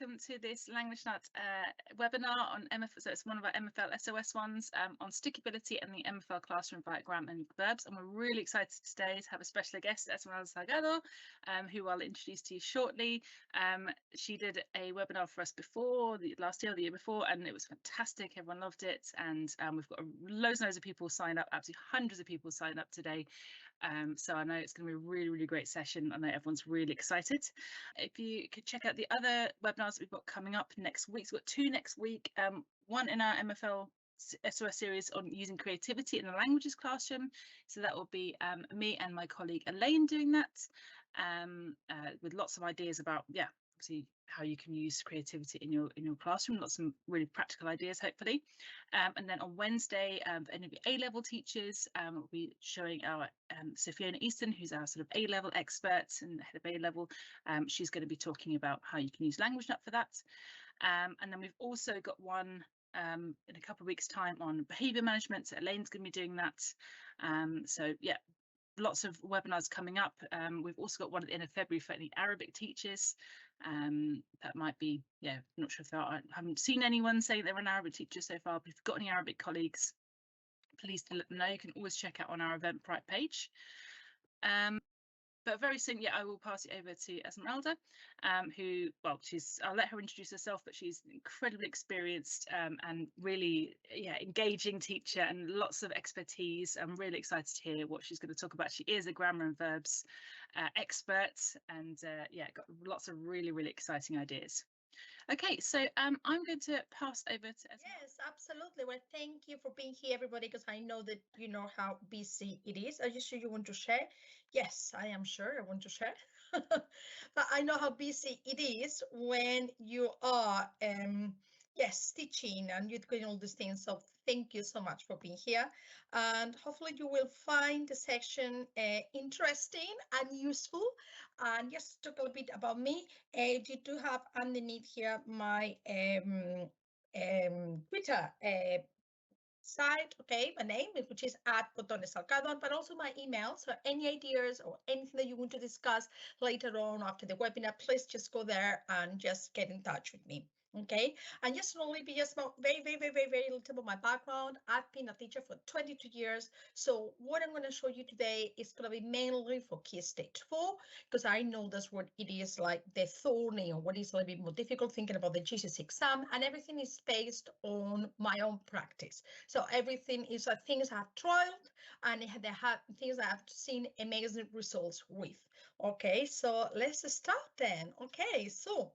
welcome to this Languagenut webinar on MFL. So it's one of our MFL SOS ones on Stickability and the MFL classroom via Grammar and Verbs. And we're really excited today to have a special guest, Esmeralda Salgado, who I'll introduce to you shortly. She did a webinar for us before, last year or the year before, and it was fantastic. Everyone loved it. And we've got loads and loads of people signed up, absolutely hundreds of people signed up today. So I know it's going to be a really, really great session. I know everyone's really excited. If you could check out the other webinars that we've got coming up next week. So we've got two next week, one in our MFL SOS series on using creativity in the languages classroom. So that will be me and my colleague Elaine doing that with lots of ideas about, obviously how you can use creativity in your classroom, lots of really practical ideas hopefully. And then on Wednesday, for any of the A-level teachers, we'll be showing our Fiona Easton, who's our sort of A-level expert and head of A-level. She's going to be talking about how you can use Languagenut for that. And then we've also got one in a couple of weeks' time on behaviour management. So Elaine's going to be doing that. So yeah, lots of webinars coming up. We've also got one at the end of February for any Arabic teachers. That might be, not sure if there are, I haven't seen anyone say they're an Arabic teacher so far, but if you've got any Arabic colleagues, please do let them know. You can always check out on our Eventbrite page. But very soon, I will pass it over to Esmeralda, who, well, I'll let her introduce herself, but she's an incredibly experienced and really, engaging teacher and lots of expertise. I'm really excited to hear what she's going to talk about. She is a Grammar and Verbs expert and, got lots of really, really exciting ideas. Okay, so I'm going to pass over to Esmeralda. Yes, absolutely. Well, thank you for being here, everybody, because I know that you know how busy it is. Are you sure you want to share? Yes, I am sure I want to share. But I know how busy it is when you are, teaching and you're doing all these things. So thank you so much for being here. And hopefully you will find the section interesting and useful. And just talk a little bit about me. You do have underneath here my Twitter site, okay, my name, which is @Salgado, but also my email. So any ideas or anything that you want to discuss later on after the webinar, please just go there and just get in touch with me. Okay, and just only be just about very little about my background. I've been a teacher for 22 years. So what I'm going to show you today is going to be mainly for Key Stage 4, because I know that's what it is like the thorny or what is a little bit more difficult thinking about the GCSE exam, and everything is based on my own practice. So everything is things I've trialed and they have things I've seen amazing results with. Okay, so let's start then. Okay, so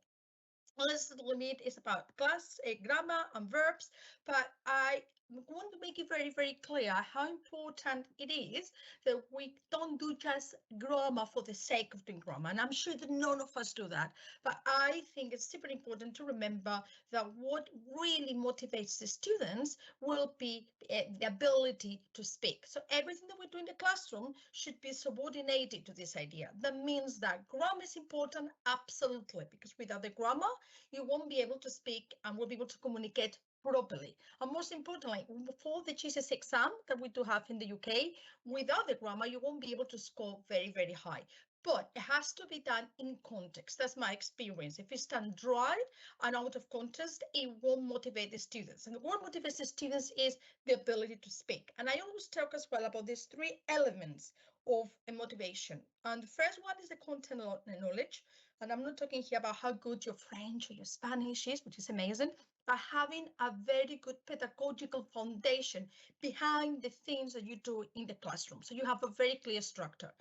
this limit is about grammar and verbs, but I want to make it very clear how important it is that we don't do just grammar for the sake of doing grammar. And I'm sure that none of us do that. But I think it's super important to remember that what really motivates the students will be the ability to speak. So everything that we do in the classroom should be subordinated to this idea. That means that grammar is important, absolutely, because without the grammar, you won't be able to speak and will be able to communicate properly. And most importantly, for the GCSE exam that we do have in the UK, without the grammar, you won't be able to score very high. But it has to be done in context. That's my experience. If it's done dry and out of context, it won't motivate the students. And what motivates the students is the ability to speak. And I always talk as well about these three elements of a motivation. And the first one is the content knowledge. And I'm not talking here about how good your French or your Spanish is, which is amazing, but having a very good pedagogical foundation behind the things that you do in the classroom. So you have a very clear structure.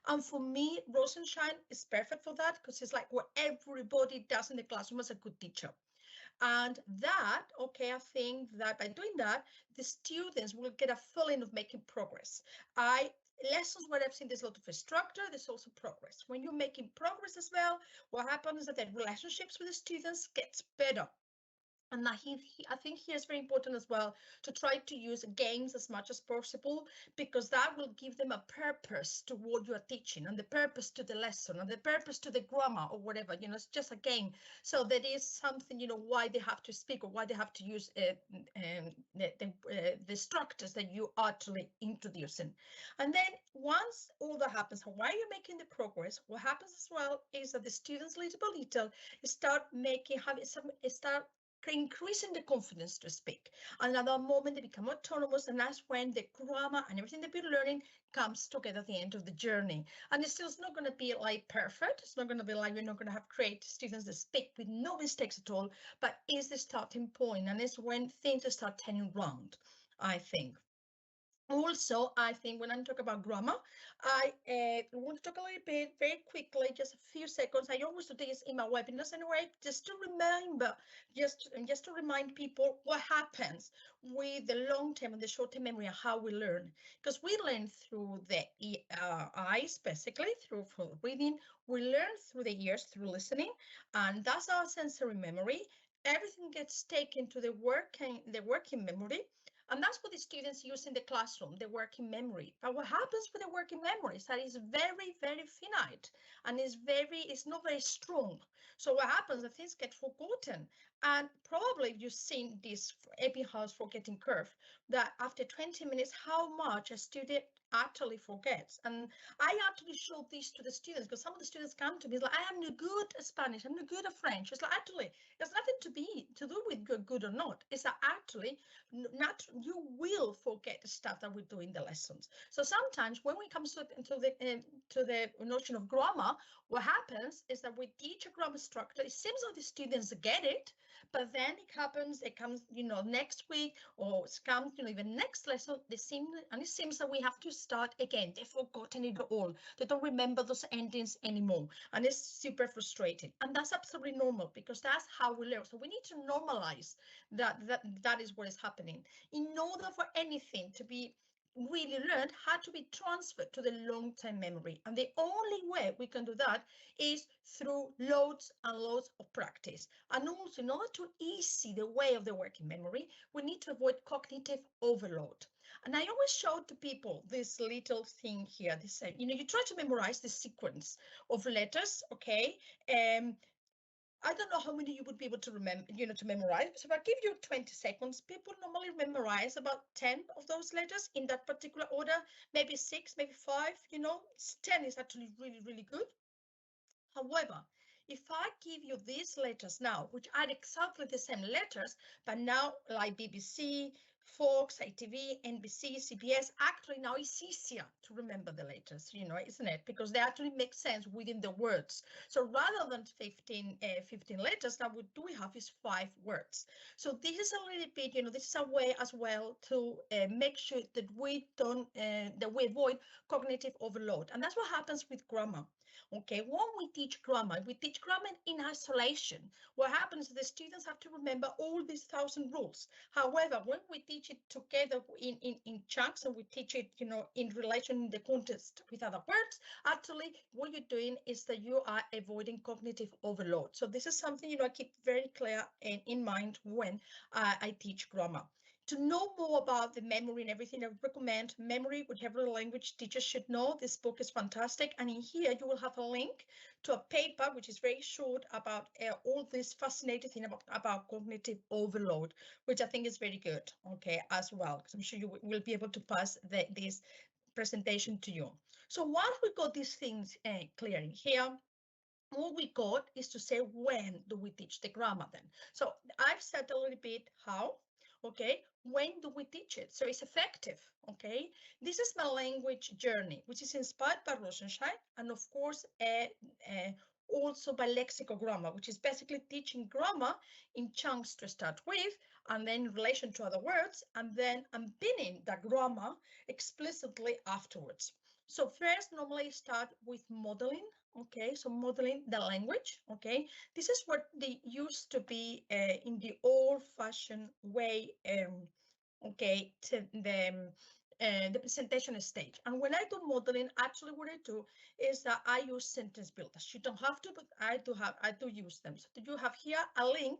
And for me, Rosenshine is perfect for that because it's like what everybody does in the classroom as a good teacher. And that, okay, I think that by doing that, the students will get a feeling of making progress. Lessons where I've seen there's a lot of structure, there's also progress. When you're making progress as well, what happens is that the relationships with the students gets better. And I think here it's very important as well to try to use games as much as possible, because that will give them a purpose to what you are teaching, and the purpose to the lesson, and the purpose to the grammar or whatever. It's just a game. So there is something, why they have to speak or why they have to use the structures that you are actually introducing. And then once all that happens, while you're making the progress, what happens as well is that the students little by little start increasing the confidence to speak. And at that moment, they become autonomous, and that's when the grammar and everything they've been learning comes together at the end of the journey. And it's still not going to be like perfect. It's not going to be like you're not going to have great students that speak with no mistakes at all, but is the starting point, and it's when things start turning around, I think. Also, I think when I'm talking about grammar, I want to talk a little bit very quickly, just a few seconds. I always do this in my webinars anyway, just to remember, just to remind people what happens with the long-term and the short-term memory and how we learn. Because we learn through the eyes, basically, through reading. We learn through the ears, through listening, and that's our sensory memory. Everything gets taken to the working memory. And that's what the students use in the classroom, the working memory. But what happens with the working memory is that it's very, very finite, and it's not very strong. So what happens, the things get forgotten. And probably you've seen this Ebbinghaus forgetting curve, that after 20 minutes, how much a student actually forgets. And I actually show this to the students, because some of the students come to me like, I am no good at Spanish, I'm no good at French. It's like, actually, it's nothing to do with good or not. It's that actually you will forget the stuff that we do in the lessons. So sometimes when we come to the notion of grammar, what happens is that we teach a grammar structure. It seems like the students get it, but then it comes, next week, or it comes, even next lesson, it seems that we have to start again. They've forgotten it all. They don't remember those endings anymore, and it's super frustrating. And that's absolutely normal, because that's how we learn. So we need to normalize that is what is happening. In order for anything to be really learned, had to be transferred to the long-term memory. And the only way we can do that is through loads and loads of practice. And also, in order to ease the way of the working memory, we need to avoid cognitive overload. And I always show to people this little thing here. This, you try to memorize the sequence of letters, okay? I don't know how many you would be able to remember, to memorize. So if I give you 20 seconds, people normally memorize about 10 of those letters in that particular order, maybe 6, maybe 5, 10 is actually really, really good. However, if I give you these letters now, which are exactly the same letters, but now like BBC, Fox, ITV, NBC, CBS, actually now it's easier to remember the letters, isn't it? Because they actually make sense within the words. So rather than 15 letters, now what we have is 5 words. So this is a little bit, this is a way as well to make sure that we avoid cognitive overload. And that's what happens with grammar. Okay, when we teach grammar in isolation. What happens is the students have to remember all these 1,000 rules. However, when we teach it together in chunks, and we teach it, in relation in the context with other words, actually what you're doing is that you are avoiding cognitive overload. So this is something, I keep very clear in mind when I teach grammar. To know more about the memory and everything, I recommend Memory, Whichever Language Teachers Should Know. This book is fantastic. And in here, you will have a link to a paper, which is very short, about all this fascinating thing about cognitive overload, which I think is very good, okay, as well, because I'm sure you will be able to pass this presentation to you. So once we got these things clear in here, what we got is to say, when do we teach the grammar then? So I've said a little bit how, okay, when do we teach it? So it's effective, okay? This is my language journey, which is inspired by Rosenschein, and of course, also by lexicogrammar, which is basically teaching grammar in chunks to start with, and then in relation to other words, and then unpinning the grammar explicitly afterwards. So first, normally start with modeling. Okay, so modeling the language. Okay, this is what they used to be in the old-fashioned way. Okay, to the presentation stage. And when I do modeling, actually what I do is that I use sentence builders. You don't have to, but I do use them. So you have here a link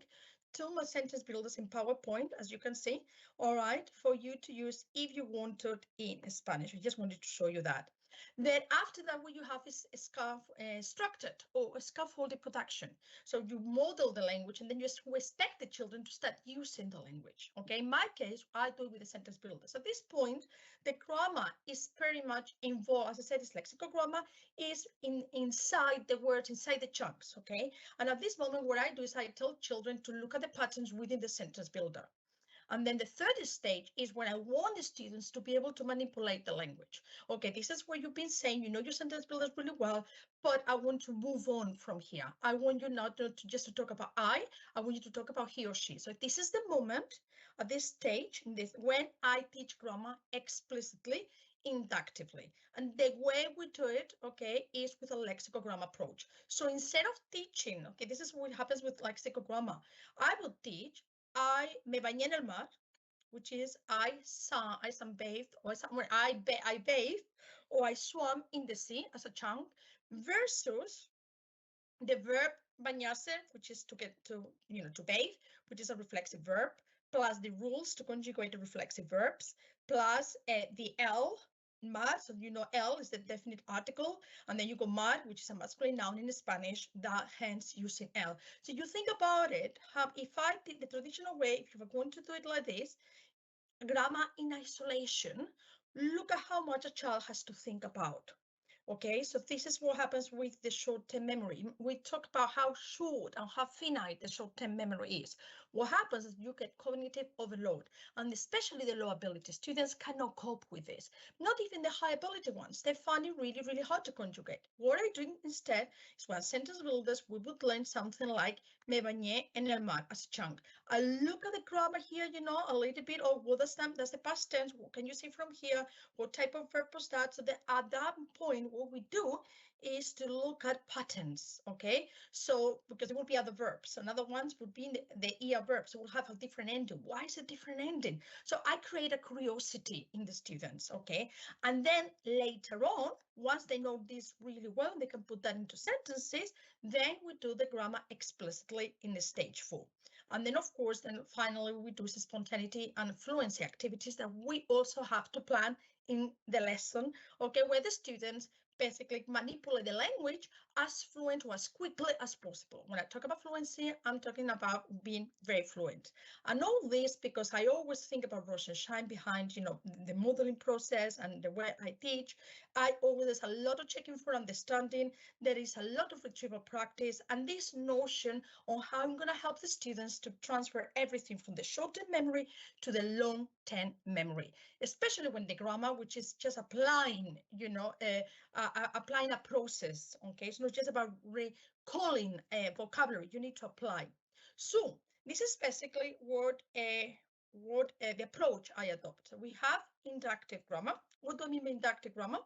to my sentence builders in PowerPoint, as you can see, all right, for you to use if you wanted in Spanish. I just wanted to show you that. Then after that, what you have is a structured or a scaffolded production. So you model the language and then you expect the children to start using the language. Okay, in my case, I do it with the sentence builders. At this point, the grammar is pretty much involved. As I said, it's lexical grammar is inside the words, inside the chunks. Okay, and at this moment, what I do is I tell children to look at the patterns within the sentence builder. And then the third stage is when I want the students to be able to manipulate the language. Okay, this is where you've been saying, you know your sentence builders really well, but I want to move on from here. I want you not to just to talk about I want you to talk about he or she. So this is the moment at this stage, when I teach grammar explicitly, inductively. And the way we do it, okay, is with a lexicogram approach. So instead of teaching, okay, this is what happens with lexicogrammar. I will teach me bañé en el mar, which is I sunbathed, or I bathed, or I swam in the sea as a chunk, versus the verb bañarse, which is to get to, to bathe, which is a reflexive verb, plus the rules to conjugate the reflexive verbs, plus the L, mar, so L is the definite article, and then you go mar, which is a masculine noun in Spanish, that hence using L. So you think about it, if I did the traditional way, if you were going to do it like this, grammar in isolation, look at how much a child has to think about. Okay, so this is what happens with the short-term memory. We talk about how short and how finite the short-term memory is. What happens is you get cognitive overload, and especially the low ability students cannot cope with this. Not even the high ability ones. They find it really, really hard to conjugate. What I do instead is when sentence builders, we would learn something like me bañé en el mar as a chunk. I look at the grammar here, a little bit of what does that, that's the past tense. What can you see from here? What type of verb was that? So that at that point, what we do is to look at patterns, okay? So, because there will be other verbs. Another ones would be the ER verbs. So we'll have a different ending. Why is it different ending? So I create a curiosity in the students, okay? And then later on, once they know this really well, they can put that into sentences, then we do the grammar explicitly in the stage 4. And then, of course, then finally, we do spontaneity and fluency activities that we also have to plan in the lesson, okay, where the students basically manipulate the language as fluent or as quickly as possible. When I talk about fluency, I'm talking about being very fluent. And all this because I always think about Rosh and Shine behind, the modeling process and the way I teach. There's a lot of checking for understanding. There is a lot of retrieval practice and this notion on how I'm going to help the students to transfer everything from the short-term memory to the long-term memory, especially when the grammar, which is just applying, applying a process. Okay, it's not just about recalling vocabulary. You need to apply. So this is basically what the approach I adopt. So we have inductive grammar. What do I mean by inductive grammar?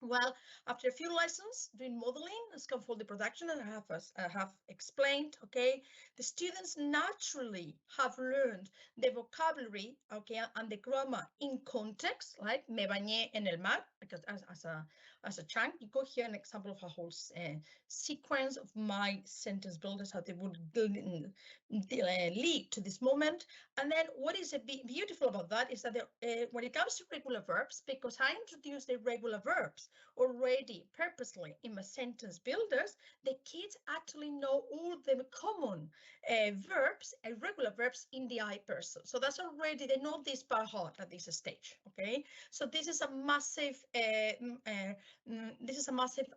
Well, after a few lessons doing modeling and scaffolded production, and I have explained, okay, the students naturally have learned the vocabulary, okay, and the grammar in context, like me bañé en el mar, because as a chunk, you go here an example of a whole sequence of my sentence builders, how they would lead to this moment. And then what is beautiful about that is that when it comes to regular verbs, because I introduced the regular verbs already purposely in my sentence builders, the kids actually know all the common verbs, irregular verbs in the I person. So that's already, they know this by heart at this stage, okay? So this is a massive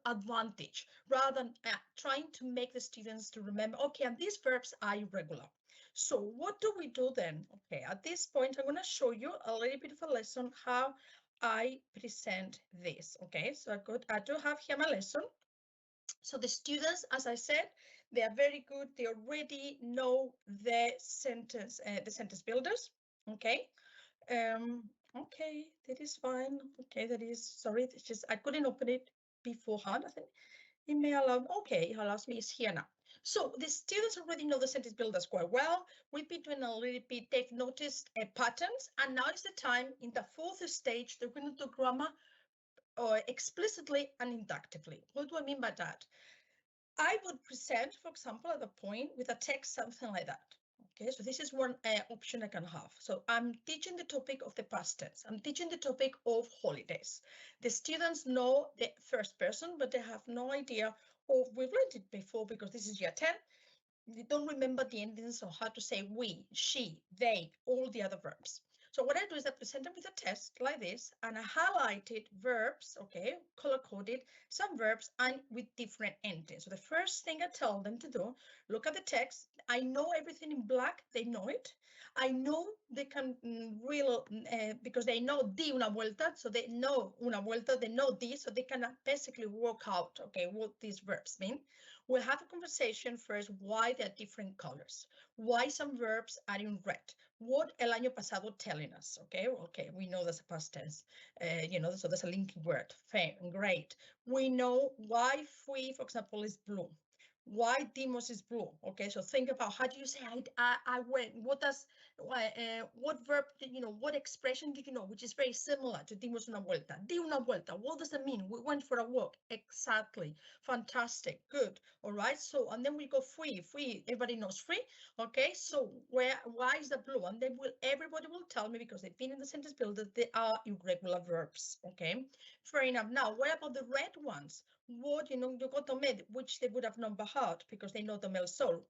advantage rather than trying to make the students to remember, okay, and these verbs are irregular. So what do we do then? Okay, at this point, I'm going to show you a little bit of a lesson how I present this. Okay, so I do have here my lesson. So the students, as I said, they are very good. They already know the sentence builders. Okay. Okay, that is fine. Okay, that is, sorry, it's just I couldn't open it beforehand. I think it may allow, okay, it allows me, it's here now. So the students already know the sentence builders quite well. We've been doing a little bit, they've noticed patterns, and now is the time in the fourth stage, they're going to do grammar or explicitly and inductively. What do I mean by that? I would present, for example, at the point with a text, something like that. Okay, so this is one option I can have. So I'm teaching the topic of the past tense. I'm teaching the topic of holidays. The students know the first person, but they have no idea of, we've learned it before because this is year 10. They don't remember the endings or how to say we, she, they, all the other verbs. So what I do is I present them with a test like this, and I highlighted verbs, okay, color-coded, some verbs, and with different endings. So the first thing I tell them to do, look at the text. I know everything in black, they know it. I know they can because they know di una vuelta, so they know una vuelta, they know this, so they can basically work out, okay, what these verbs mean. We'll have a conversation first, why they're different colors, why some verbs are in red, what el año pasado telling us, okay? Okay, we know that's a past tense, so there's a linking word, great. We know why fui, for example, is blue. Why dimos is blue, okay? So think about, how do you say I went, what verb, what expression did you know, which is very similar to dimos una vuelta, di una vuelta, what does that mean? We went for a walk, exactly, fantastic, good, all right? So, and then we go free, everybody knows free, okay? So why is the blue? And then everybody will tell me, because they've been in the sentence builder, they are irregular verbs, okay? Fair enough. Now, what about the red ones? What, you got tomé, which they would have known by heart because they know the el sol.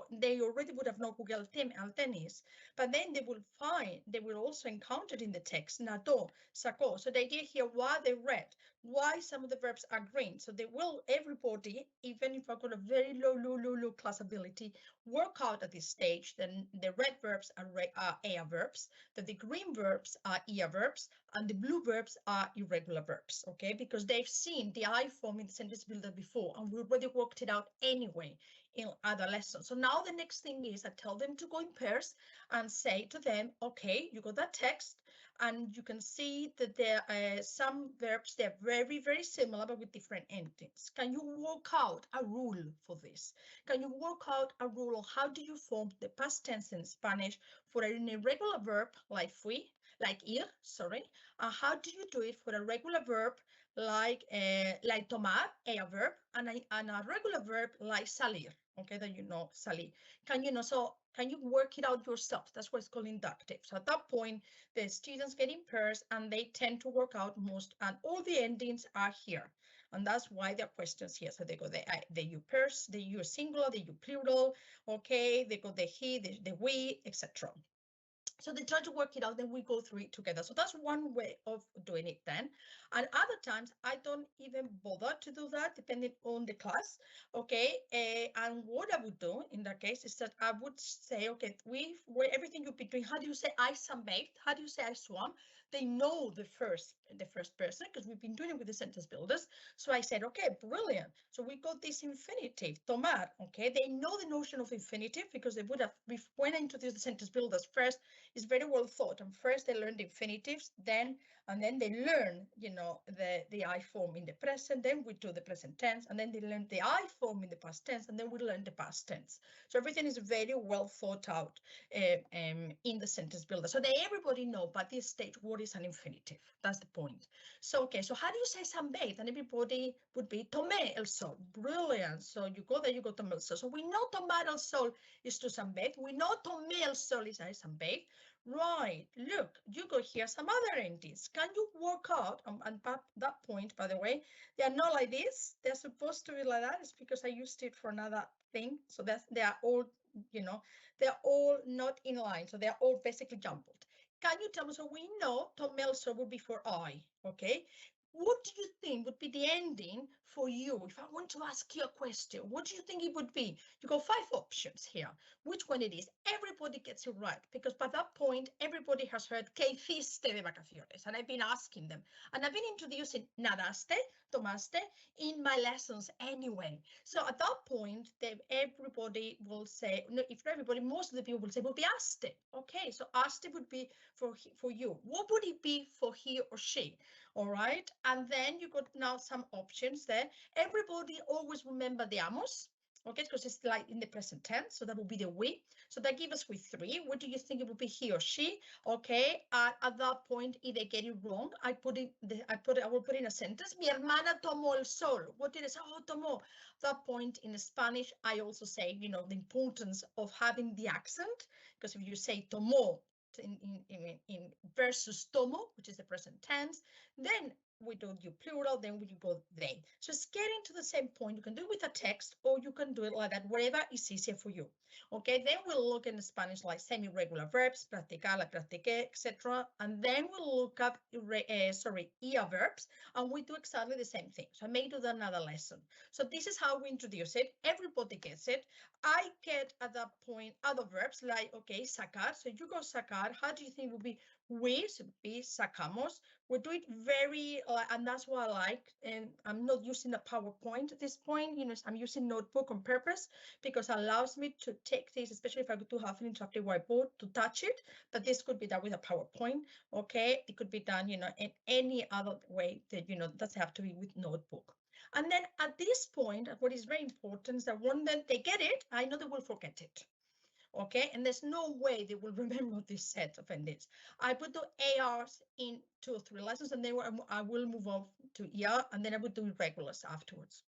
They already would have known Google al tenis, but then they will also encounter in the text nato, sacó. So the idea here, why they red, why some of the verbs are green. So they will, everybody, even if I've got a very low class ability, work out at this stage. Then the red verbs are ea verbs, that the green verbs are ea verbs, and the blue verbs are irregular verbs, okay? Because they've seen the I form in the sentence builder before, and we already worked it out anyway in other lessons. So now the next thing is I tell them to go in pairs and say to them, okay, you got that text, and you can see that there are some verbs, they're very similar, but with different endings. Can you work out a rule for this? Can you work out a rule on how do you form the past tense in Spanish for an irregular verb like fui, like ir, sorry, and how do you do it for a regular verb like tomar, a verb, and a regular verb like salir, okay, that salir. Can you work it out yourself? That's why it's called inductive. So at that point, the students get in pairs and they tend to work out most, and all the endings are here. And that's why there are questions here. So they go the you pairs, the you singular, the you plural, okay, they go the he, the we, etc. So they try to work it out, then we go through it together. So that's one way of doing it then. And other times I don't even bother to do that, depending on the class, okay? And what I would do in that case is that I would say, okay, everything you've been doing, how do you say I sunbathed? How do you say I swam? They know the first person, because we've been doing it with the sentence builders. So I said, okay, brilliant. So we got this infinitive, tomar, okay? They know the notion of infinitive because they would have, when I introduced the sentence builders first, is very well thought. And first they learn the infinitives, and then they learn, the I form in the present, then we do the present tense, and then they learn the I form in the past tense, and then we learn the past tense. So everything is very well thought out in the sentence builder. So everybody know by this stage what is an infinitive. That's the point. So, okay, so how do you say sunbathe? And everybody would be tomé el sol. Brilliant. So you go there, you go tomé el sol. So we know tomar el sol is to sunbathe. We know tomé el sol is I sunbathe. Right, look, you got here some other endings. Can you work out, and at that point, by the way, they are not like this. They're supposed to be like that. It's because I used it for another thing. So they are all, they're all not in line. So they're all basically jumbled. Can you tell me, so we know Tomelso would be for I, okay? What do you think would be the ending for you? If I want to ask you a question, what do you think it would be? You got 5 options here. Which one it is? Everybody gets it right, because by that point, everybody has heard ¿Qué hiciste de vacaciones? And I've been asking them. And I've been introducing nadaste, tomaste in my lessons anyway. So at that point, everybody will say, no, if not everybody, most of the people will say, well, be aste. Okay, so aste would be for you. What would it be for he or she? All right, and then you got now some options there. Everybody always remember the amos. Okay, because it's like in the present tense, so that will be the we. So that gives us with 3. What do you think it would be, he or she? Okay, at that point, if they get it wrong, I will put in a sentence. Mi hermana tomó el sol. What did I say? Oh, tomó. That point in Spanish, I also say, the importance of having the accent, because if you say tomó in versus tomo, which is the present tense, then we don't do plural, then we go they. So it's getting to the same point. You can do it with a text, or you can do it like that, whatever is easier for you. Okay, then we'll look in Spanish like semi-regular verbs, practicar, la practiqué, etc. And then we'll look up, ER verbs, and we do exactly the same thing. So I may do another lesson. So this is how we introduce it. Everybody gets it. I get at that point other verbs like, okay, sacar. So you go sacar. How do you think it would be? We, so it would be sacamos. We do it very, and that's what I like. And I'm not using a PowerPoint at this point. I'm using notebook on purpose because it allows me to take this, especially if I do have an interactive whiteboard, to touch it. But this could be done with a PowerPoint. Okay, it could be done, in any other way that doesn't have to be with notebook. And then at this point, what is very important is that when they get it, I know they will forget it. Okay, and there's no way they will remember this set of endings. I put the ARs in 2 or 3 lessons, and then I will move on to ER, and then I would do irregulars afterwards.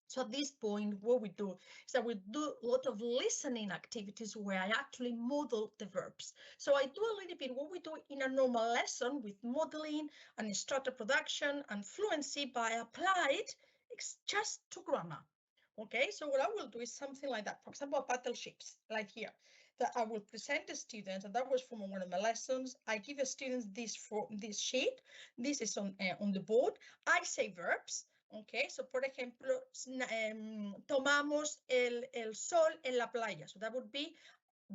So at this point, what we do is that we do a lot of listening activities where I actually model the verbs. So I do a little bit what we do in a normal lesson with modeling and instructor production and fluency, but I apply it just to grammar. Okay, so what I will do is something like that. For example, battleships, like here, that I will present the students, and that was from one of my lessons. I give the students this sheet. This is on the board. I say verbs. Okay, so por ejemplo, tomamos el sol en la playa. So that would be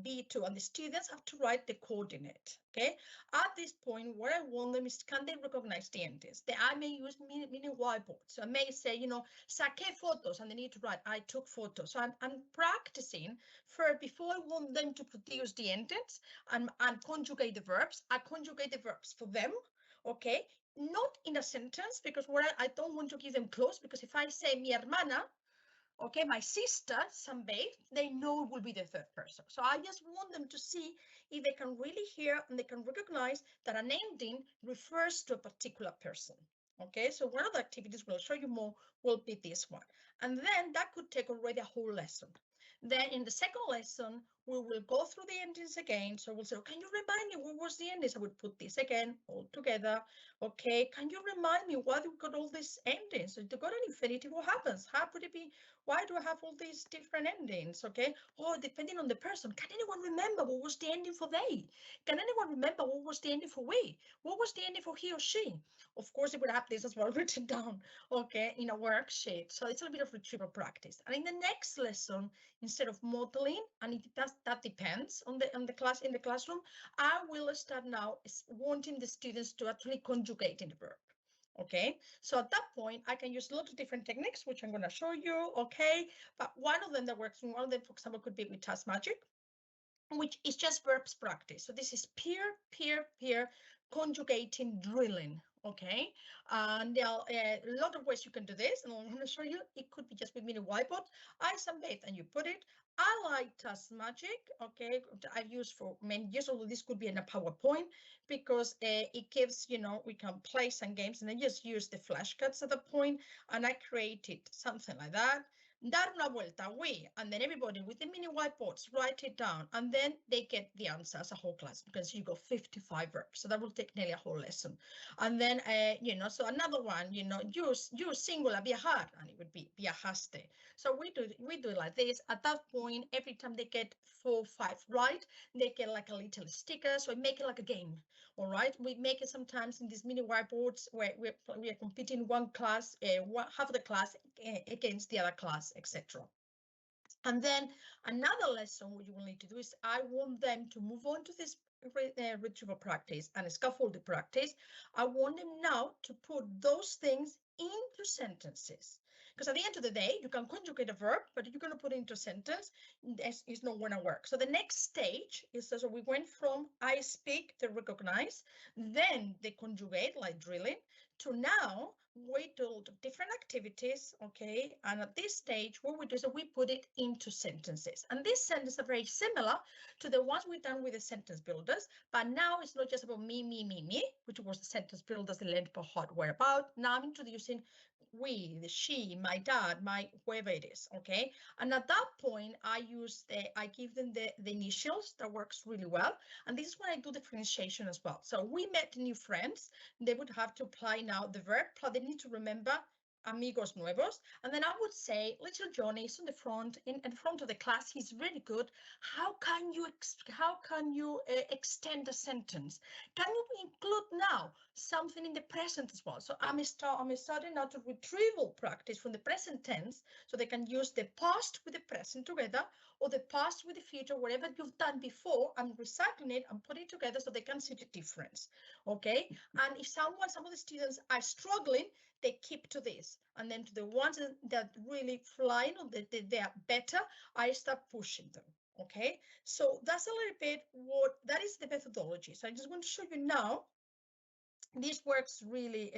B2, and the students have to write the coordinate. Okay, at this point, what I want them is, can they recognize the endings? I may use mini whiteboard. So I may say, saqué photos, and they need to write, I took photos. So I'm practicing before I want them to produce the endings and conjugate the verbs. I conjugate the verbs for them. Okay, not in a sentence, because I don't want to give them clues, because if I say mi hermana, okay, my sister, sunbathe, they know it will be the third person. So I just want them to see if they can really hear and they can recognize that an ending refers to a particular person. Okay, so one of the activities we'll show you more will be this one. And then that could take already a whole lesson. Then in the second lesson, we will go through the endings again. So we'll say, oh, can you remind me what was the endings? I would put this again all together. Okay, can you remind me why we got all these endings? So to go to infinity, what happens? How could it be? Why do I have all these different endings? Okay, oh, depending on the person. Can anyone remember what was the ending for they? Can anyone remember what was the ending for we? What was the ending for he or she? Of course, it would have this as well written down, okay, in a worksheet. So it's a little bit of retrieval practice. And in the next lesson, instead of modeling, and that depends on the class in the classroom, I will start now wanting the students to actually conjugate in the verb. Okay, so at that point, I can use a lot of different techniques, which I'm going to show you. Okay, but one of them that works, one of them, for example, could be with task magic, which is just verbs practice. So this is peer conjugating drilling. Okay, and there are a lot of ways you can do this, and I'm going to show you. It could be just with mini whiteboard. I sunbathe, and you put it. I like task magic. Okay, I've used for many years, although this could be in a PowerPoint, because it gives, we can play some games, and then just use the flashcards at the point, and I created something like that. Dar una vuelta, we, and then everybody with the mini whiteboards write it down, and then they get the answer as a whole class, because you got 55 verbs, so that will take nearly a whole lesson. And then, so another one, use singular, viajar, and it would be viajaste. So we do it like this. At that point, every time they get 4 or 5 right, they get like a little sticker. So we make it like a game. All right, we make it sometimes in these mini whiteboards where we are competing one class, half of the class against the other class, etc. And then another lesson what you will need to do is I want them to move on to this retrieval practice and scaffolding practice. I want them now to put those things into sentences, because at the end of the day, you can conjugate a verb, but if you're going to put it into a sentence, it's not going to work. So the next stage is, so we went from I speak to recognize, then they conjugate like drilling. to now we do different activities, okay? And at this stage, what we do is we put it into sentences. And these sentences are very similar to the ones we've done with the sentence builders, but now it's not just about me, which was the sentence builders the learned about what we're about. Now I'm introducing we, the she, my dad, my whoever it is, okay? And at that point, I give them the initials. That works really well. And this is when I do differentiation as well. So we met new friends. They would have to apply now the verb, but they need to remember amigos nuevos. And then I would say, little Johnny is on the front, in front of the class. He's really good. How can you extend a sentence? Can you include now something in the present as well? So I'm starting now to retrieval practice from the present tense, so they can use the past with the present together, or the past with the future, whatever you've done before. I'm recycling it and putting it together so they can see the difference. Okay. And if some of the students are struggling, they keep to this. And then to the ones that really flying or they are better, I start pushing them. Okay, so that's a little bit that is the methodology. So I just want to show you now. This works really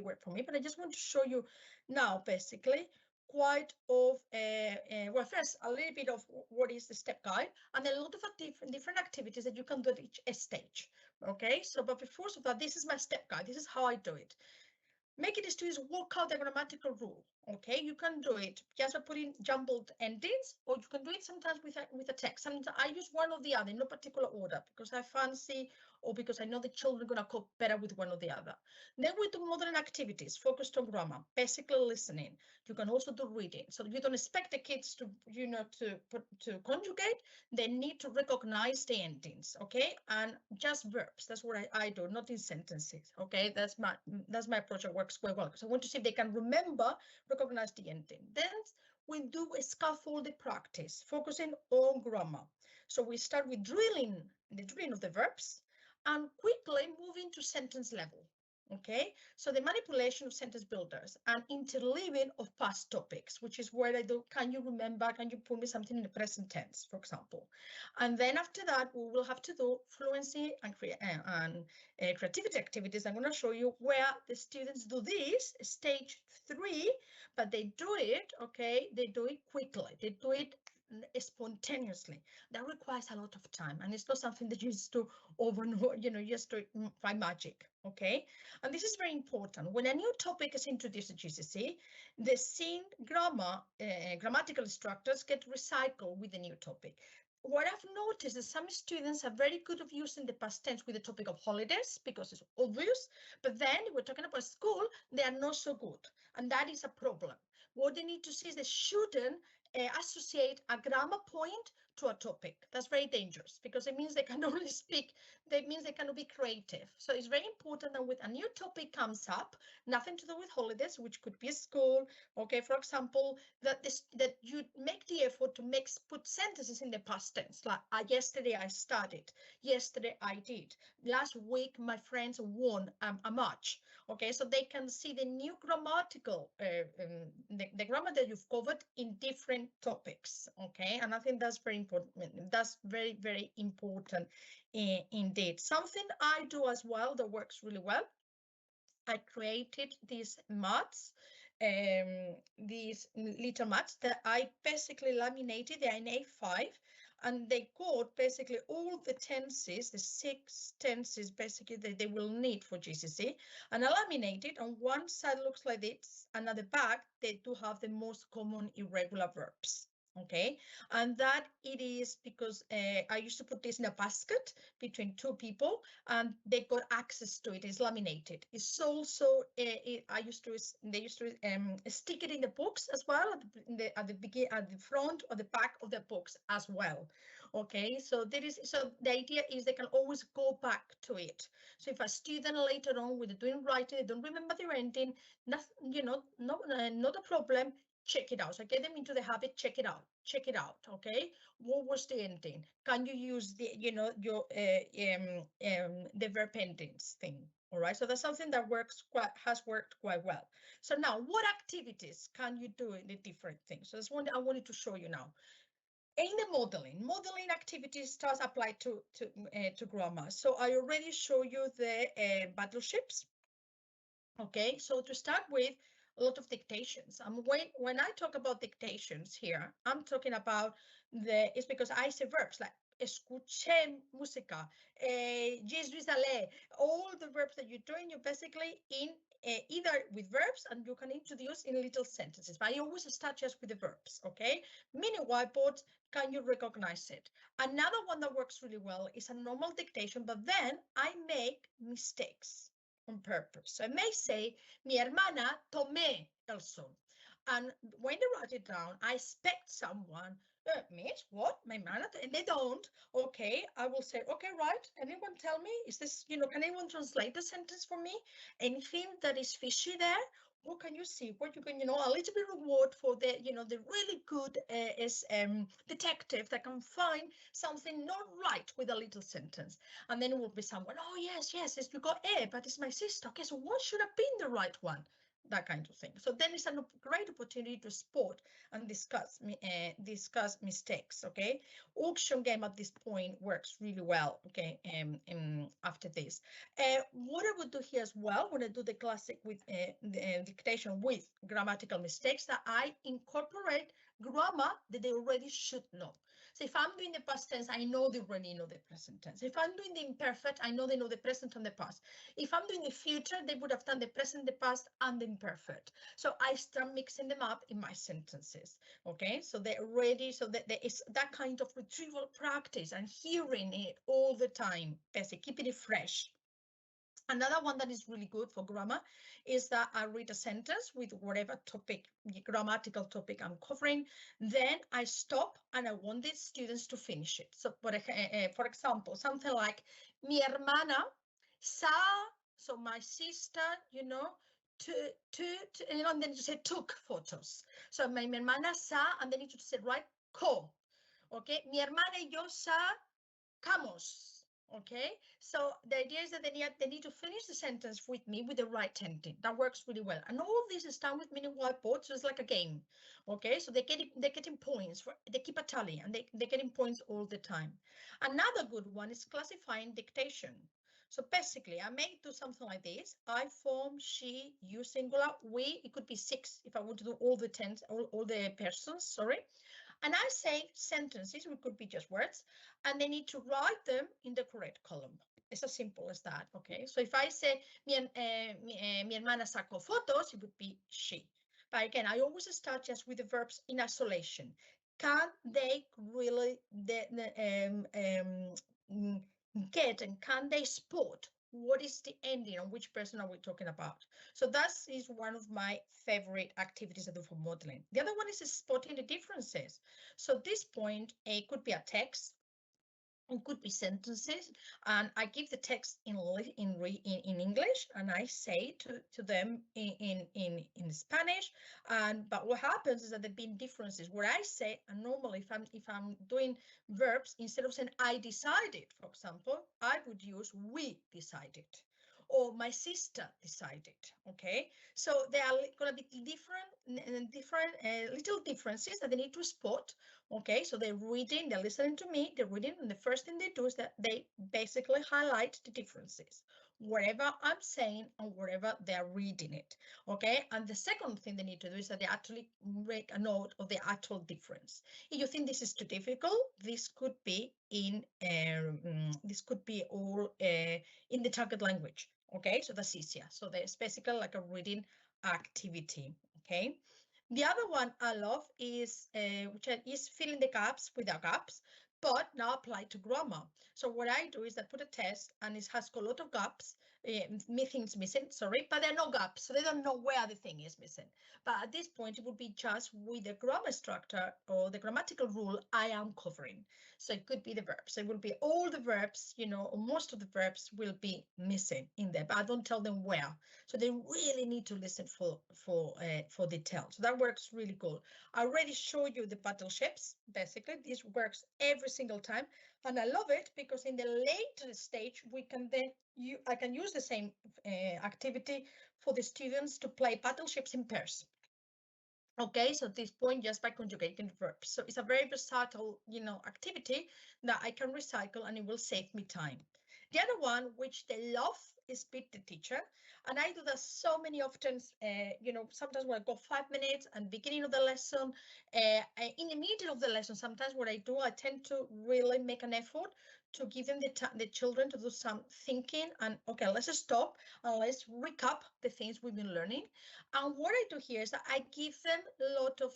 work for me, but I just want to show you now basically quite of well, first a little bit of what is the step guide and a lot of different activities that you can do at each stage. Okay, so but before that, this is my step guide. This is how I do it. Making the students work out the grammatical rule. Okay, you can do it just by putting jumbled endings, or you can do it sometimes with a text. Sometimes I use one or the other in no particular order because I fancy or because I know the children are going to cope better with one or the other. Then we do modern activities focused on grammar, basically listening. You can also do reading. So you don't expect the kids to, to conjugate. They need to recognize the endings, okay? And just verbs. That's what I do, not in sentences, okay? That's my approach. It works quite well because I want to see if they can remember, recognize the ending. Then we do a scaffolded practice, focusing on grammar. So we start with the drilling of the verbs, and quickly moving to sentence level. Okay, so the manipulation of sentence builders and interleaving of past topics, which is where I do, can you remember, can you put me something in the present tense, for example. And then after that, we will have to do fluency and creativity activities. I'm going to show you where the students do this, stage 3, but they do it, okay, they do it quickly. They do it spontaneously. That requires a lot of time, and it's not something that you just do over and over, just do it by magic. Okay, and this is very important. When a new topic is introduced at GCSE, the same grammatical structures get recycled with the new topic. What I've noticed is some students are very good of using the past tense with the topic of holidays because it's obvious, but then we're talking about school, they are not so good, and that is a problem. What they need to see is they shouldn't associate a grammar point to a topic. That's very dangerous because it means they can only speak, that means they cannot be creative. So it's very important that when a new topic comes up, nothing to do with holidays, which could be school, okay, for example, that you make the effort to put sentences in the past tense, like yesterday I studied, yesterday I did, last week my friends won a match. Okay, so they can see the new grammatical, the grammar that you've covered in different topics. Okay, and I think that's very important. That's very, very important indeed. Something I do as well that works really well. I created these mats, these little mats that I basically laminated. They're in A5, and they got basically all the tenses, the 6 tenses basically that they will need for GCSE, and I laminated. On one side looks like this, and at the back they do have the most common irregular verbs. Okay, and that it is because I used to put this in a basket between 2 people, and they got access to it. It's laminated. It's also they used to stick it in the books as well at the front or the back of the books as well. Okay, so the idea is they can always go back to it. So if a student later on with doing writing, they don't remember the ending, nothing, not a problem. Check it out. So get them into the habit, check it out, okay? What was the ending? Can you use the, the verb endings thing? All right, so that's something that has worked quite well. So now, what activities can you do in the different things? So that's one I wanted to show you now. In the modeling activities does apply to grammar. So I already show you the battleships. Okay, so to start with, a lot of dictations. When I talk about dictations here, I'm talking about it's because I say verbs like escuché música, je suis allé, all the verbs that you're doing, you're basically in either with verbs and you can introduce in little sentences, but I always start just with the verbs, okay? Mini whiteboards, can you recognize it? Another one that works really well is a normal dictation, but then I make mistakes on purpose. So I may say, mi hermana tomé el sol. And when they write it down, I expect someone, miss, what? My hermana? And they don't. Okay, I will say, okay, right. Anyone tell me, is this, can anyone translate the sentence for me? Anything that is fishy there? What can you see? What you can, a little bit reward for the, the really good detective that can find something not right with a little sentence. And then it will be someone, oh, yes, you got A, but it's my sister. Okay, so what should have been the right one? That kind of thing. So then it's a great opportunity to spot and discuss mistakes. Okay, auction game at this point works really well. Okay, after this, what I would do here as well when I do the classic with the dictation with grammatical mistakes, that I incorporate grammar that they already should know. So if I'm doing the past tense, I know they already know the present tense. If I'm doing the imperfect, I know they know the present and the past. If I'm doing the future, they would have done the present, the past, and the imperfect. So I start mixing them up in my sentences. Okay, so they're ready. So that there is that kind of retrieval practice and hearing it all the time, basically keeping it fresh. Another one that is really good for grammar is that I read a sentence with whatever topic, grammatical topic I'm covering. Then I stop and I want the students to finish it. So, for example, something like mi hermana saw, so my sister, and then you say took photos. So mi hermana saw, and then you say right, okay, mi hermana y yo sacamos. Okay, so the idea is that they need to finish the sentence with me with the right ending. That works really well. And all this is done with mini whiteboards, so it's like a game. Okay, so they're getting points. They keep a tally and they're getting points all the time. Another good one is classifying dictation. So basically, I may do something like this. I form, she, you singular, we. It could be 6 if I want to do all the tense, all the persons, sorry. And I say sentences, which could be just words, and they need to write them in the correct column. It's as simple as that, okay? So if I say, mi hermana sacó fotos, it would be she. But again, I always start just with the verbs in isolation. Can they really get and can they spot what is the ending on which person are we talking about? So that is one of my favorite activities I do for modeling. The other one is spotting the differences. So at this point, it could be a text, it could be sentences, and I give the text in English, and I say to them in Spanish. But what happens is that there have been differences where I say, and normally if I'm doing verbs, instead of saying I decided, for example, I would use we decided, or my sister decided. Okay, so there are going to be different little differences that they need to spot. Okay, so they're reading, they're listening to me, they're reading, and the first thing they do is that they basically highlight the differences, wherever I'm saying and wherever they're reading it. Okay, and the second thing they need to do is that they actually make a note of the actual difference. If you think this is too difficult, this could be all in the target language. Okay, so that's easier. So there's basically like a reading activity. Okay. The other one I love is which is filling the gaps with the gaps, but now applied to grammar. So what I do is I put a test and it has got a lot of gaps, things missing, sorry, but there are no gaps, so they don't know where the thing is missing. But at this point, it would be just with the grammar structure or the grammatical rule I am covering. So it could be the verbs. It will be all the verbs, or most of the verbs will be missing in there, but I don't tell them where. So they really need to listen for detail. So that works really good. I already showed you the battleships. Basically, this works every single time, and I love it because in the later stage we can then I can use the same activity for the students to play battleships in pairs. Okay, so at this point, just by conjugating the verbs. So it's a very versatile, activity that I can recycle and it will save me time. The other one, which they love, is beat the teacher. And I do that so many often, you know, sometimes when I go 5 minutes and beginning of the lesson, in the middle of the lesson, sometimes what I do, I tend to really make an effort to give them the children to do some thinking and, okay, let's stop and let's recap the things we've been learning. And what I do here is that I give them a lot of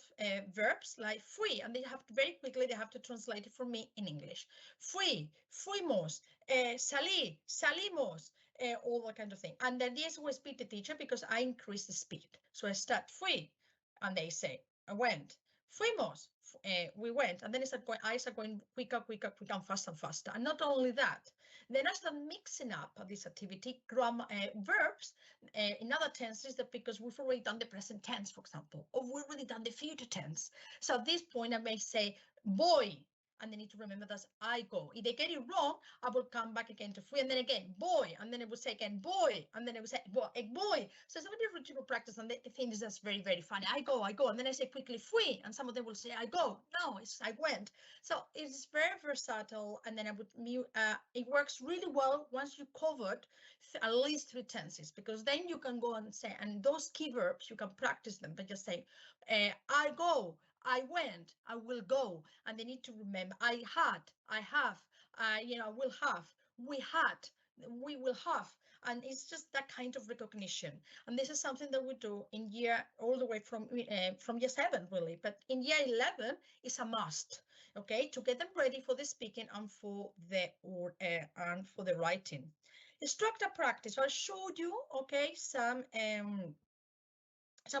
verbs like free, and they have to very quickly, they have to translate it for me in English. Free, fuimos, salí, salimos, all that kind of thing. And the idea is always beat the teacher because I increase the speed. So I start free, and they say, I went. Fuimos, we went, and then I start going quicker, and faster. And not only that, then I start mixing up this activity, grammar, verbs, in other tenses, that because we've already done the present tense, for example, or we've already done the future tense. So at this point, I may say, boy, and they need to remember that I go. If they get it wrong, I will come back again to free, and then again, boy, and then it will say again, boy, and then it will say, boy. So it's a very routine practice, and they think this is very, very funny. I go, and then I say quickly, free, and some of them will say, I go. No, it's I went. So it's very versatile, and then I would mute. It works really well once you covered at least 3 tenses, because then you can go and say, and those key verbs, you can practice them by just saying, I go, I went, I will go, and they need to remember I had, I have, you know, will have, we had, we will have, and it's just that kind of recognition. And this is something that we do in year all the way from year 7 really, but in year 11 it's a must, okay, to get them ready for the speaking and for the writing. Structure practice. So I showed you, okay, some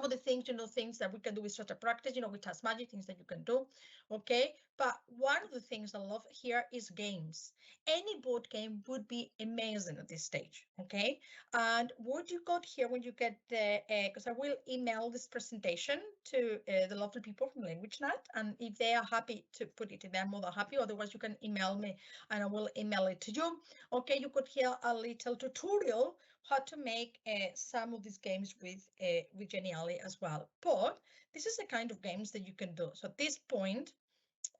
of the things, you know, things that we can do with structure practice, you know, with task magic, things that you can do, okay? But one of the things I love here is games. Any board game would be amazing at this stage, okay? And what you got here when you get the, because I will email this presentation to the lovely people from Languagenut, and if they are happy to put it in there, I'm more than happy. Otherwise, you can email me and I will email it to you. Okay, you got here a little tutorial how to make some of these games with Geniali as well. But this is the kind of games that you can do. So at this point,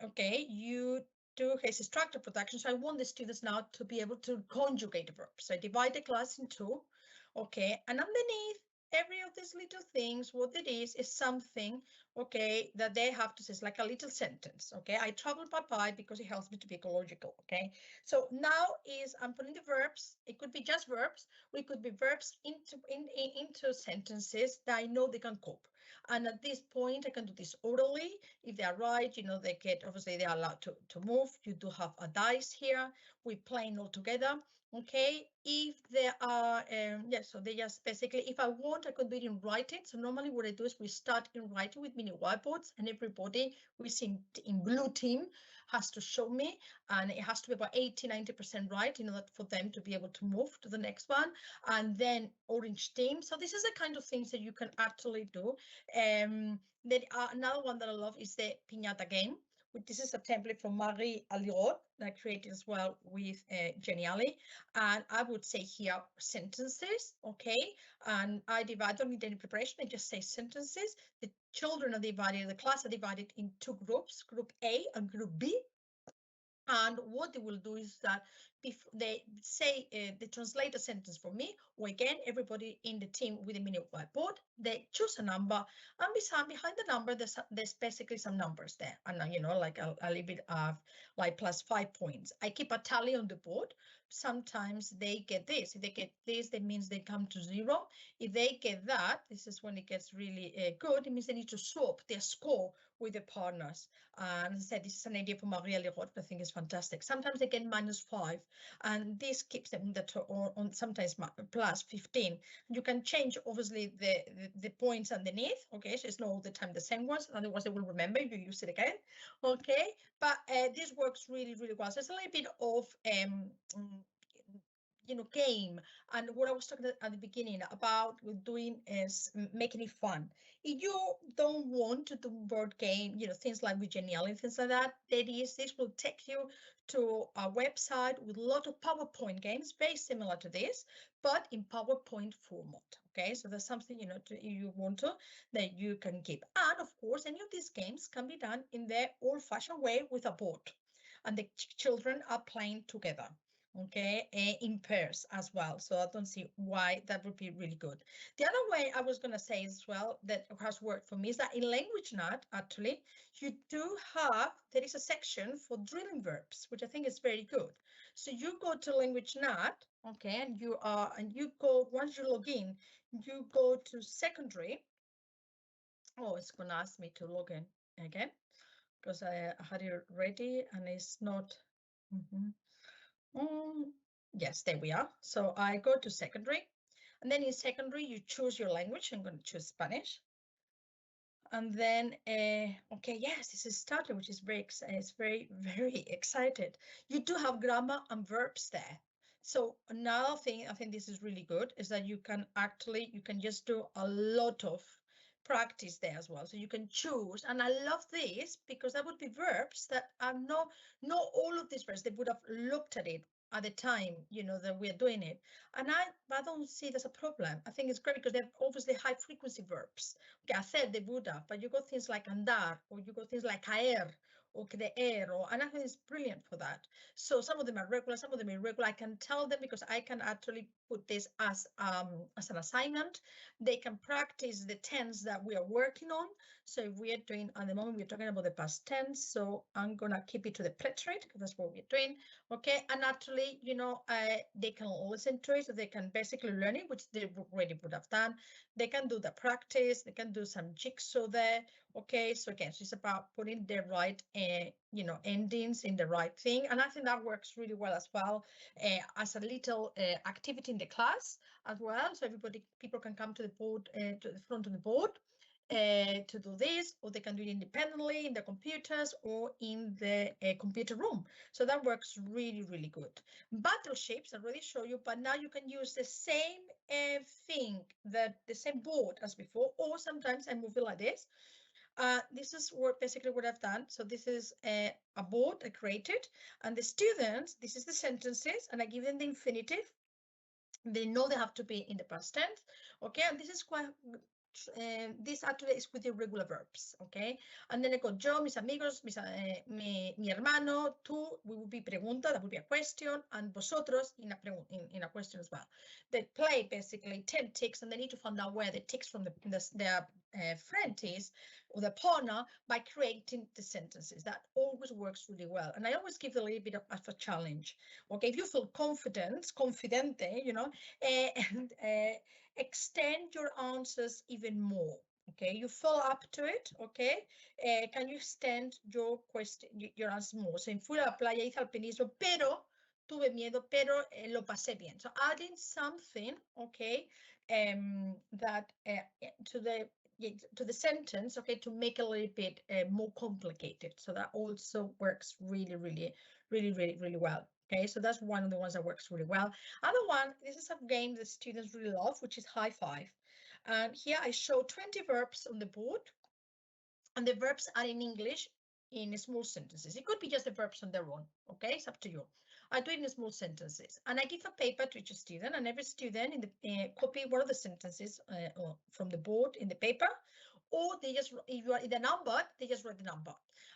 okay, you do has structure production. So I want the students now to be able to conjugate verbs. So I divide the class in 2, okay, and underneath every of these little things, what it is something, okay, that they have to say. It's like a little sentence, okay. I travel by bike because it helps me to be ecological, okay. So now I'm putting the verbs. It could be just verbs. We could be verbs into sentences that I know they can cope. And at this point, I can do this orally. If they are right, you know, they get, obviously they are allowed to move. You do have a dice here. We're playing all together. Okay, if they are, so they just basically, if I want, I could do it in writing. So normally what I do is we start in writing with mini whiteboards, and everybody we see in blue team has to show me, and it has to be about 80-90% right in order for them to be able to move to the next one. And then orange team. So this is the kind of things that you can actually do. Then another one that I love is the piñata game. This is a template from Marie Alirot that I created as well with Geniali. And I would say here sentences, okay? And I don't need any preparation, I just say sentences. The children are divided, the class are divided in 2 groups, group A and group B. And what they will do is that if they say they translate a sentence for me, or again, everybody in the team with a mini whiteboard, they choose a number, and behind the number, there's basically some numbers there. And you know, like a little bit of like +5 points. I keep a tally on the board. Sometimes they get this. If they get this, that means they come to 0. If they get that, this is when it gets really good. It means they need to swap their score with the partners. And as I said, this is an idea from Maria Leroy, I think is fantastic. Sometimes they get -5, and this keeps them on sometimes +15. You can change, obviously, the points underneath. Okay, so it's not all the time the same ones. Otherwise, they will remember you use it again. Okay, but this works really, really well. So it's a little bit of you know, game, and what I was talking at the beginning about with doing is making it fun. If you don't want to do board game, you know, things like with Genial and things like that, this will take you to a website with a lot of PowerPoint games, very similar to this, but in PowerPoint format. Okay, so there's something, you know, you want to, that you can keep. And of course, any of these games can be done in the old-fashioned way with a board, and the children are playing together. okay, in pairs as well. So I don't see why that would be really good. The other way I was going to say as well that has worked for me is that in Languagenut, actually, there is a section for drilling verbs, which I think is very good. So you go to Languagenut, okay, and once you log in, you go to secondary. Oh, it's going to ask me to log in again because I had it ready and it's not. Yes, there we are. So I go to secondary, and then in secondary, you choose your language. I'm going to choose Spanish. And then, okay, yes, this is starting, which is very, very excited. You do have grammar and verbs there. So another thing, I think this is really good, is that you can just do a lot of practice there as well. So you can choose, and I love this because that would be verbs that are not all of these verbs. They would have looked at it at the time, that we're doing it. And I don't see it as a problem. I think it's great because they're obviously high frequency verbs. Okay, hacer, they would have, but you got things like andar, or you got things like caer, or creer, and I think it's brilliant for that. So some of them are regular, some of them are irregular. I can tell them because I can actually put this as an assignment. They can practice the tense that we are working on. So if we are doing, at the moment, we're talking about the past tense. So I'm going to keep it to the preterite because that's what we're doing. Okay, and actually, they can listen to it, so they can basically learn it, which they already would have done. They can do the practice, they can do some jigsaw there. Okay, so again, it's about putting the right, endings in the right thing. And I think that works really well as well as a little activity in the class as well. So people can come to the board, to the front of the board to do this, or they can do it independently in the computers or in the computer room. So that works really, really good. Battleships, I already showed you, but now you can use the same thing, the same board as before, or sometimes I move it like this. This is basically what I've done. So this is a board I created, and the students, this is the sentences, and I give them the infinitive. They know they have to be in the past tense, okay? And this is quite, this actually is with irregular verbs, okay? And then I got yo, mis amigos, mi hermano, tú, we would be pregunta, that would be a question, and vosotros in a question as well. They play basically 10 ticks, and they need to find out where the ticks from their friend is, or the partner, by creating the sentences. That always works really well. And I always give a little bit of a challenge. Okay, if you feel confidente, and extend your answers even more. Okay, you fill up to it. Okay, can you extend your question, your answer more? So, fui a la playa, hice alpinismo, pero tuve miedo, pero lo pasé bien. So, adding something, okay, that to the sentence, okay, to make it a little bit more complicated. So that also works really, really, really, really, really well. Okay, so that's one of the ones that works really well. Other one, this is a game that students really love, which is high five. And here I show 20 verbs on the board, and the verbs are in English in small sentences. It could be just the verbs on their own. Okay, it's up to you. I do it in small sentences, and I give a paper to each student, and every student in the copy one of the sentences from the board in the paper, or they just, if you are in the number, they just write the number.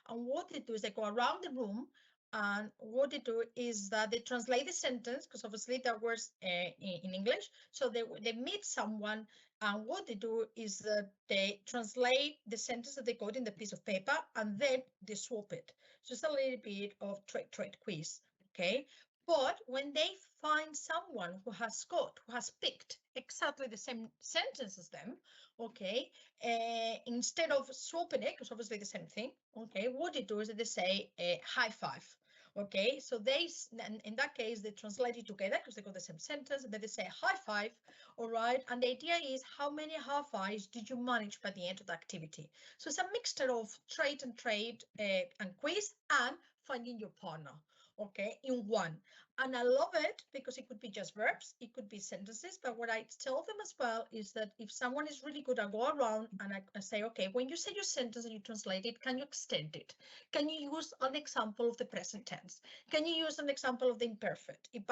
And what they do is they go around the room, and what they do is that they translate the sentence, because obviously that works in English. So they meet someone, and what they do is that they translate the sentence that they got in the piece of paper, and then they swap it. Just a little bit of trade quiz, okay? But when they find someone who has picked exactly the same sentence as them, okay, instead of swapping it, because obviously the same thing, okay, what they do is that they say high five. Okay, so in that case, they translate it together because they got the same sentence, and then they say high five, all right? And the idea is, how many high fives did you manage by the end of the activity? So it's a mixture of trade and quiz, and finding your partner, okay, in one. And I love it because it could be just verbs, it could be sentences, but what I tell them as well is that if someone is really good, I go around and I say, okay, when you say your sentence and you translate it, can you extend it? Can you use an example of the present tense? Can you use an example of the imperfect? If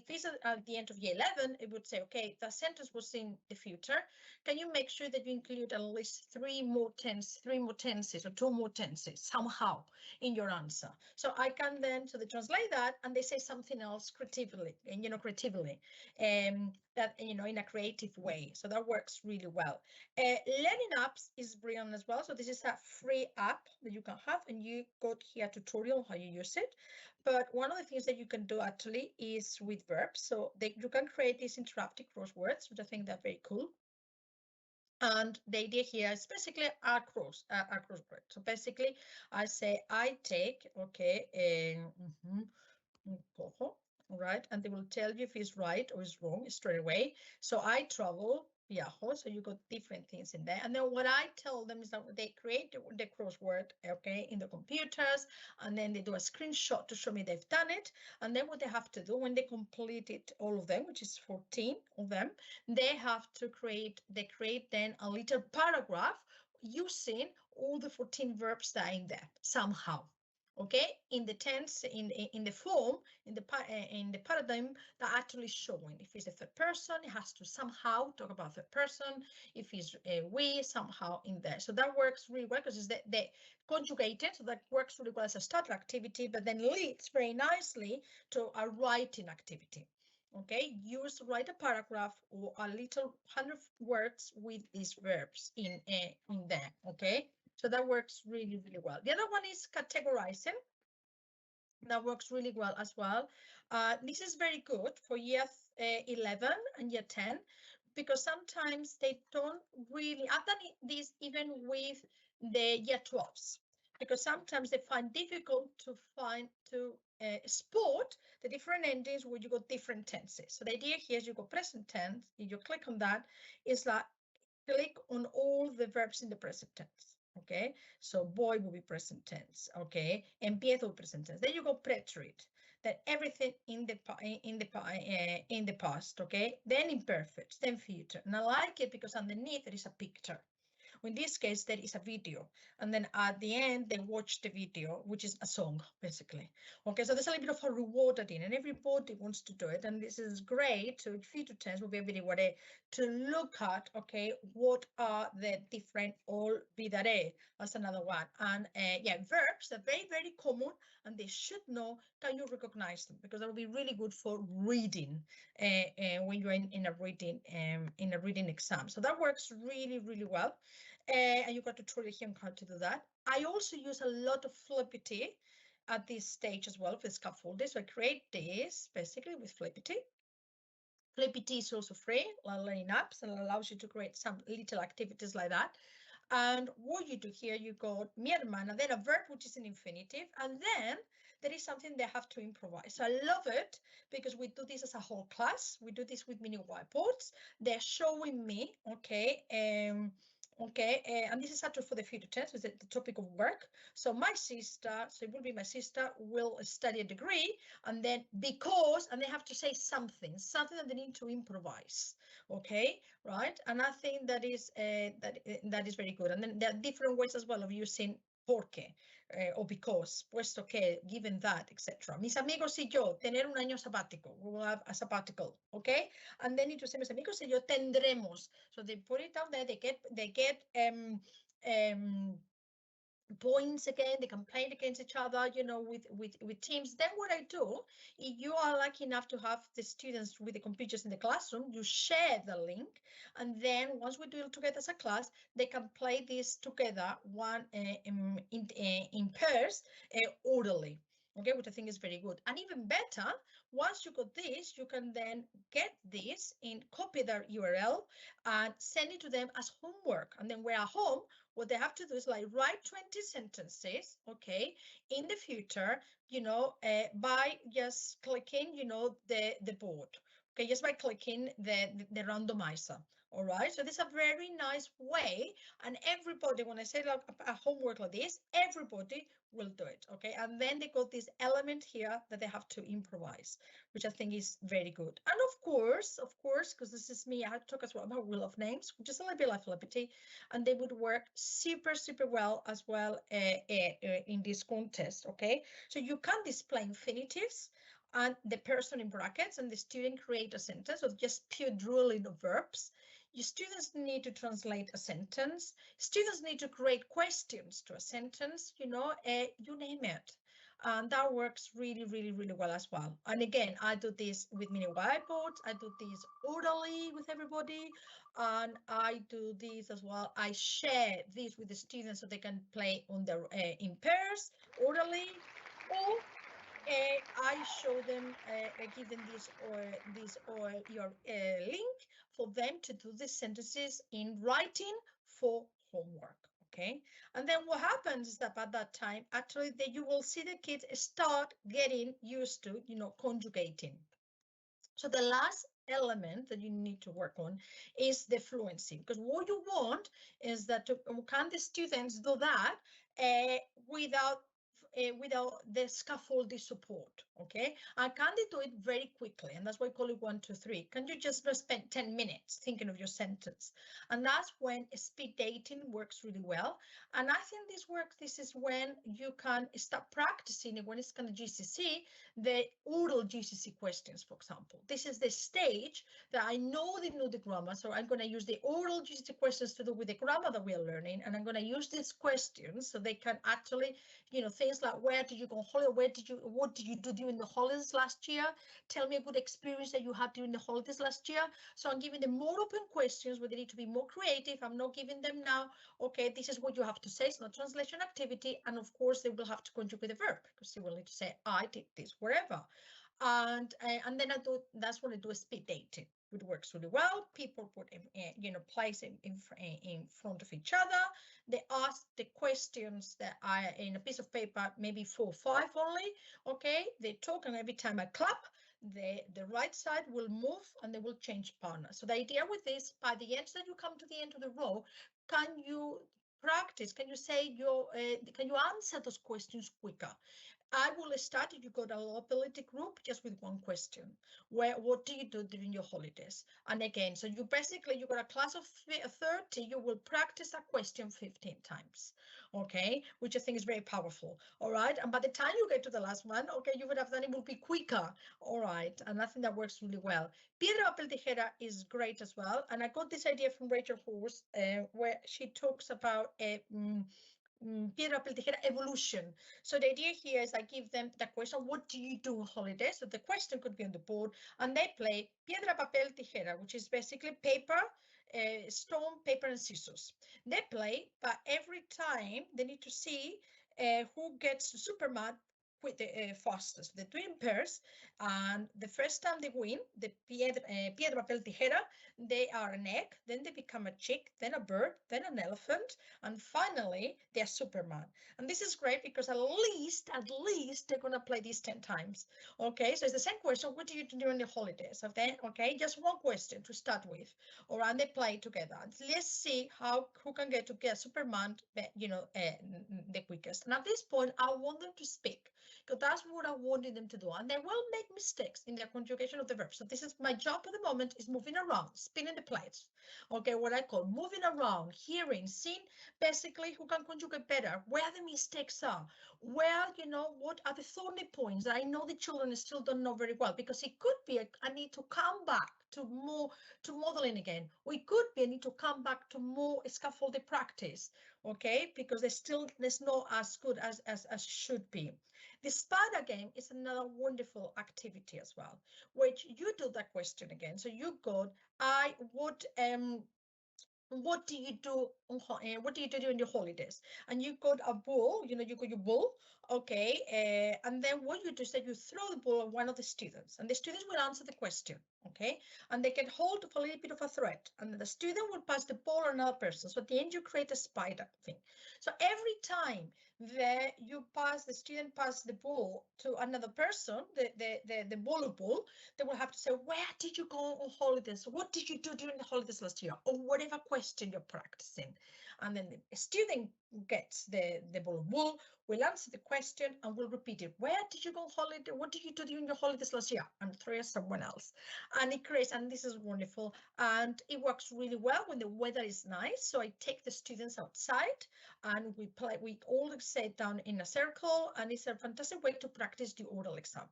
it's at the end of year 11, it would say, okay, the sentence was in the future. Can you make sure that you include at least three more tenses or two more tenses somehow in your answer? So I can then, so they translate that and they say something else else creatively, and that in a creative way. So that works really well. Learning apps is brilliant as well. So this is a free app that you can have, and you got here tutorial how you use it. But one of the things that you can do actually is with verbs. So you can create these interactive crosswords, which I think they're very cool. And the idea here is basically a crossword. So basically, I say I take, okay, right, and they will tell you if it's right or it's wrong straight away. So I travel, viajo, so you got different things in there. And then what I tell them is that they create the crossword, okay, in the computers, and then they do a screenshot to show me they've done it. And then what they have to do when they complete it, all of them, which is 14 of them, they have to create then a little paragraph using all the 14 verbs that are in there somehow. Okay, in the tense, in the form, in the paradigm that actually showing. If it's a third person, it has to somehow talk about third person. If it's we, somehow in there. So that works really well because it's the conjugated. So that works really well as a starter activity, but then leads very nicely to a writing activity. Okay, write a paragraph or a little 100 words with these verbs in there. Okay. So that works really, really well. The other one is categorizing. That works really well as well. This is very good for year 11 and year 10, because sometimes they don't really, I've done this even with the year 12s, because sometimes they find difficult to spot the different endings where you got different tenses. So the idea here is you go present tense, if you click on that, is that click on all the verbs in the present tense. Okay, so boy will be present tense. Okay, empiezo present tense. Then you go preterite. Then everything in the past. Okay, then imperfect, then future. And I like it because underneath there is a picture. In this case, there is a video, and then at the end they watch the video, which is a song basically. Okay, so there's a little bit of a reward at the end, and everybody wants to do it, and this is great. So future tense will be a video where to look at, okay, what are the different olvidaré. That's another one. And yeah, verbs are very, very common, and they should know, can you recognize them? Because that will be really good for reading when you're in a reading exam. So that works really, really well. And you got to tutorial here on how to do that. I also use a lot of flippity at this stage as well for scaffolding. So I create this basically with flippity. Flippity is also free, learning apps, and allows you to create some little activities like that. And what you do here, you got mi hermana, then a verb, which is an infinitive, and then there is something they have to improvise. So I love it because we do this as a whole class. We do this with mini whiteboards. They're showing me, okay, and this is actually for the future tense, is the topic of work. So my sister, so it will be my sister, will study a degree, and then because, and they have to say something that they need to improvise. Okay, right? And I think that is that is very good. And then there are different ways as well of using porque or because, puesto que, given that, etc. Mis amigos y yo, tener un año sabático. We will have a sabbatical, okay? And then to say mis amigos y yo tendremos. So they put it down there. They get points again. They can play against each other, you know, with teams. Then what I do, if you are lucky enough to have the students with the computers in the classroom, you share the link, and then once we do it together as a class, they can play this together, one in pairs, orally. Okay, which I think is very good. And even better, once you got this, you can then get this and copy their URL and send it to them as homework. And then we're at home, what they have to do is like write 20 sentences, okay, in the future, you know, by just clicking, you know, the board. Okay, just by clicking the randomizer. All right, so this is a very nice way, and everybody, when I say like a homework like this, everybody will do it. Okay, and then they got this element here that they have to improvise, which I think is very good. And of course, because this is me, I talk as well about wheel of names, which is a little bit like flippity, and they would work super well as well in this contest. Okay, so you can display infinitives and the person in brackets, and the student create a sentence of just pure drilling of verbs. Your students need to translate a sentence. Students need to create questions to a sentence, you know, you name it. And that works really, really, really well as well. And again, I do this with mini whiteboards. I do this orally with everybody. And I do this as well. I share this with the students so they can play on their in pairs orally, or I show them, I give them or your link for them to do the sentences in writing for homework. Okay, and then what happens is that at that time, actually, you will see the kids start getting used to, conjugating. So the last element that you need to work on is the fluency, because what you want is that can the students do that without the scaffolding support, okay? And can they do it very quickly? And that's why I call it 1, 2, 3. Can you just spend 10 minutes thinking of your sentence? And that's when speed dating works really well. And I think this works. This is when you can start practicing it when it's kind of GCC, the oral GCC questions, for example. This is the stage that I know they know the grammar, so I'm going to use the oral GCC questions to do with the grammar that we are learning, and I'm going to use these questions so they can actually, things like where did you go on holiday, what did you do during the holidays last year? Tell me a good experience that you had during the holidays last year. So I'm giving them more open questions where they need to be more creative. I'm not giving them now, okay, this is what you have to say. It's not translation activity, and of course they will have to conjugate the verb because they will need to say I did this wherever. And then that's when I do a speed dating. It works really well. People put place in front of each other. They ask the questions that are in a piece of paper, maybe 4 or 5 only. Okay, they talk, and every time I clap, the right side will move and they will change partner. So the idea with this, by the end that you come to the end of the row, can you practice? Can you say can you answer those questions quicker? I will start if you got a ability group just with one question. What do you do during your holidays? And again, so you got a class of 30, you will practice a question 15 times, okay? Which I think is very powerful, all right? And by the time you get to the last one, okay, you would have done it will be quicker, all right? And I think that works really well. Piedra, papel, tijera is great as well. And I got this idea from Rachel Horse, where she talks about piedra, papel, tijera evolution. So the idea here is I give them the question, what do you do on holiday? So the question could be on the board, and they play piedra, papel, tijera, which is basically paper, stone, paper, and scissors. They play, but every time they need to see who gets Superman with the fastest. They do in pairs, and the first time they win, the piedra, papel, tijera, they are an egg, then they become a chick, then a bird, then an elephant, and finally they're Superman. And this is great because at least they're going to play these 10 times. Okay, so it's the same question, what do you do during the holidays? Okay, just one question to start with, or and they play together. Let's see who can get to get Superman, the quickest. And at this point, I want them to speak, because that's what I wanted them to do. And they will make mistakes in their conjugation of the verb. So this is my job at the moment, is moving around, spinning the plates. Okay, what I call moving around, hearing, seeing, basically who can conjugate better, where the mistakes are, where, what are the thorny points that I know the children still don't know very well, because it could be I need to come back to modeling again. We could be I need to come back to more scaffolded practice, okay, because there's not as good as should be. The spider game is another wonderful activity as well, which you do that question again. So you got what do you do during your holidays? And you got a ball, you got your ball, okay, and then what you do is that you throw the ball at one of the students, and the students will answer the question, okay, and they can hold a little bit of a thread, and the student will pass the ball to another person. So at the end you create a spider thing. So every time that the student pass the ball to another person, the ball, they will have to say, where did you go on holidays? What did you do during the holidays last year? Or whatever question you're practicing. And then the student gets the ball, will answer the question and will repeat it. Where did you go on holiday? What did you do during your holidays last year? And throw someone else. And it creates, and this is wonderful. And it works really well when the weather is nice. So I take the students outside and we all sit down in a circle, and it's a fantastic way to practice the oral exam.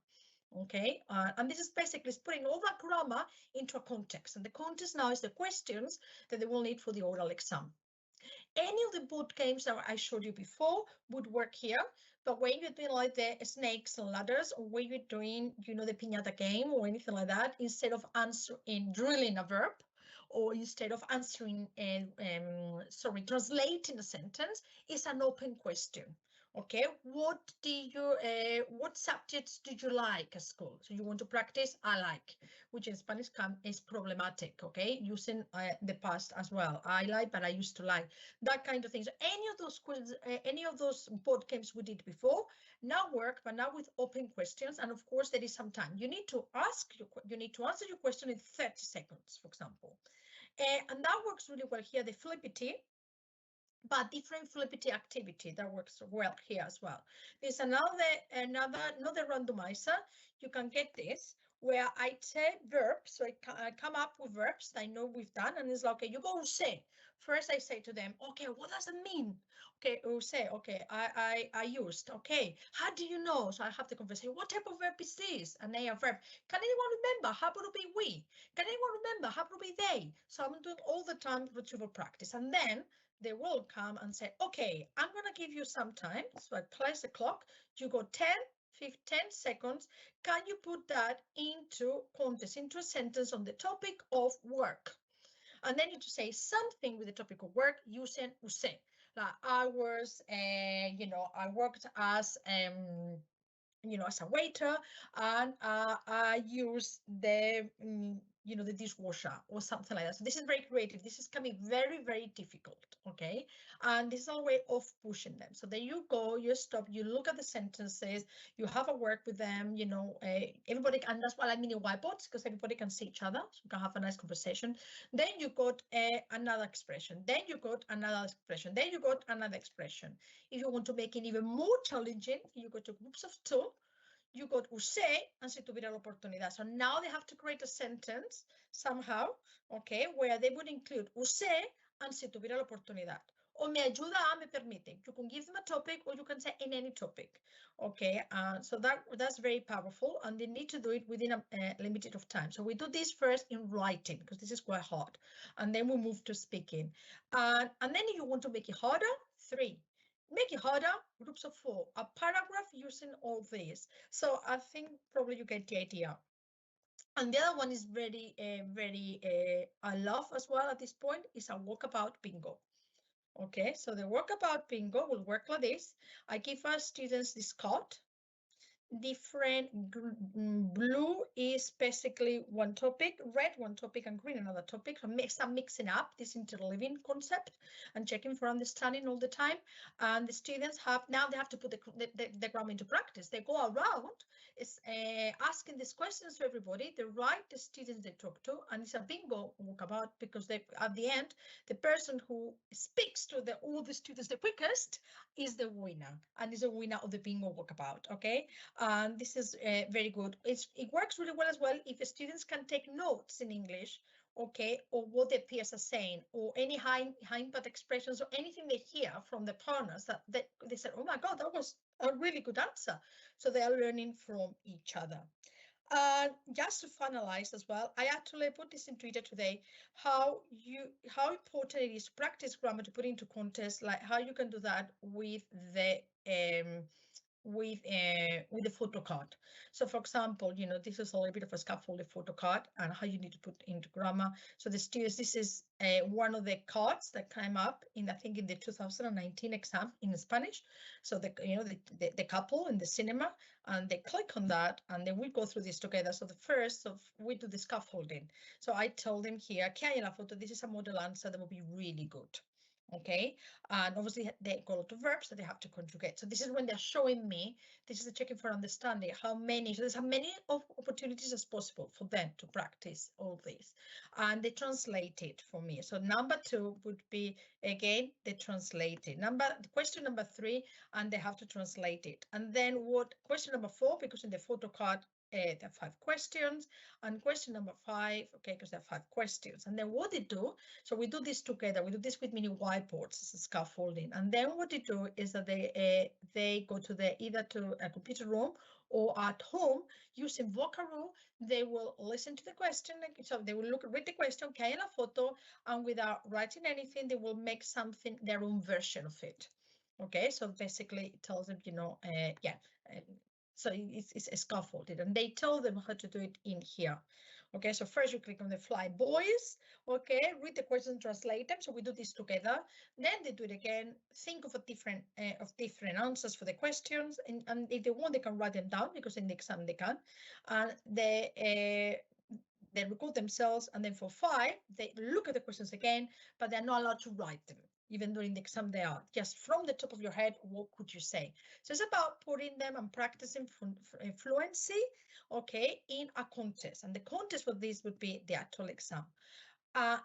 Okay, and this is basically putting all that grammar into a context, and the context now is the questions that they will need for the oral exam. any of the boot games that I showed you before would work here. But when you're doing like the snakes and ladders, or when you're doing, you know, the piñata game or anything like that, instead of answering, drilling a verb, or instead of answering, translating a sentence, it's an open question. Okay, what subjects did you like at school? So you want to practice I like, which in Spanish is problematic, okay? Using the past as well. I like, but I used to like, that kind of thing. So any of those quizzes, any of those board games we did before now work, but now with open questions. And of course, there is some time. You need to you need to answer your question in 30 seconds, for example. And that works really well here, the flippity, but different flippity activity that works well here as well. There's another randomizer. You can get this where I take verbs, so I come up with verbs that I know we've done, and it's like, okay, you go say. First, I say to them, okay, what does it mean? Okay, say, okay, I used. Okay, how do you know? So I have the conversation. What type of verb is this? An a verb. Can anyone remember? How would it be we? Can anyone remember? How would it be they? So I'm doing all the time retrieval practice, and then they will come and say, okay, I'm going to give you some time. So I place the clock. You go 10 seconds. Can you put that into context, into a sentence on the topic of work? And then you to say something with the topic of work using usé. Like I was, I worked as, as a waiter, and I use the, the dishwasher or something like that. So this is very creative. This is coming very, very difficult, okay? And this is a way of pushing them. So there you go, you stop, you look at the sentences, you have a work with them, everybody, and that's what I mean in whiteboards, because everybody can see each other, so you can have a nice conversation. Then you got another expression, then you got another expression, then you got another expression. If you want to make it even more challenging, you go to groups of two. You got usé and si tuviera la oportunidad. So now they have to create a sentence somehow, okay, where they would include usé and si tuviera la oportunidad. O me ayuda a, me permite. You can give them a topic, or you can say in any topic, okay? So that's very powerful, and they need to do it within a limited of time. So we do this first in writing, because this is quite hard, and then we move to speaking. And then if you want to make it harder, 3. Make it harder, groups of 4, a paragraph using all these. So I think probably you get the idea. And the other one is very, I love as well at this point, is a walkabout bingo. Okay, so the walkabout bingo will work like this. I give our students this card. Different, blue is basically one topic, red one topic, and green another topic. So I'm mixing up this interleaving concept and checking for understanding all the time. And the students they have to put the grammar into practice. They go around asking these questions to everybody. They write the students they talk to, and it's a bingo walkabout, because at the end, the person who speaks to all the students the quickest is the winner, and is a winner of the bingo walkabout. Okay. And this is very good. It works really well as well if students can take notes in English, okay, or what their peers are saying, or any high impact expressions, or anything they hear from the partners that they said, oh my God, that was a really good answer. So they are learning from each other. Just to finalize as well, I actually put this in Twitter today, how important it is to practice grammar, to put into context, like how you can do that with the photo card. So for example, this is a little bit of a scaffolded photo card, and how you need to put into grammar. So the students, this is one of the cards that came up in, I think, in the 2019 exam in Spanish. So the couple in the cinema, and they click on that, and then we go through this together. So the first we do the scaffolding. So I told them here, ¿qué hay en la foto? This is a model answer that will be really good. Okay, and obviously they go to verbs that they have to conjugate. So this is when they're showing me, this is the checking for understanding how many, so there's as many opportunities as possible for them to practice all this, and they translate it for me. So number 2 would be, again, they translate it. Question number 3, and they have to translate it. And then question number 4, because in the photo card there are 5 questions, and question number 5, okay, because there are 5 questions. And then what they do, so we do this together. We do this with mini whiteboards as a scaffolding. And then what they do is that they go to either to a computer room or at home using Vocaro. They will listen to the question. So they will read the question, okay, in a photo, and without writing anything, they will make something, their own version of it. Okay, so basically it tells them, so it's scaffolded, and they tell them how to do it in here. Okay, so first you click on the fly boys, okay, read the question, translate them. So we do this together. Then they do it again, think of different answers for the questions, and if they want, they can write them down, because in the exam they can. And they record themselves, and then for 5, they look at the questions again, but they're not allowed to write them. Even during the exam, they are just from the top of your head. What could you say? So it's about putting them and practicing fluency, okay, in a contest. And the contest for this would be the actual exam.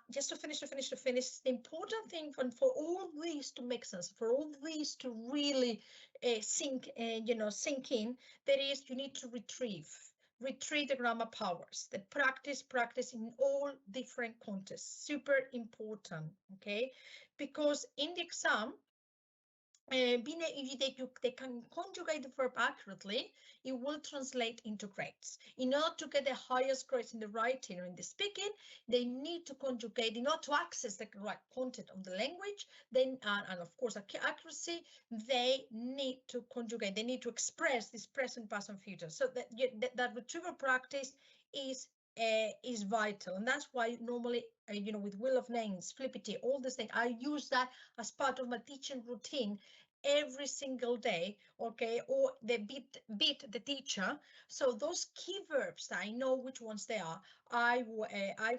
Just to finish, the important thing for all these to make sense, for all these to really sink in, that is, you need to retrieve the grammar powers, the practice in all different contexts. Super important, okay? Because in the exam, if they can conjugate the verb accurately, it will translate into grades. In order to get the highest grades in the writing or in the speaking, they need to conjugate, in order to access the right content of the language, then and of course accuracy, they need to conjugate, they need to express this present, past, and future. So that retrieval practice is vital, and that's why normally with wheel of names, flippity, all this thing, I use that as part of my teaching routine every single day, okay, or the beat the teacher. So those key verbs, I know which ones they are. I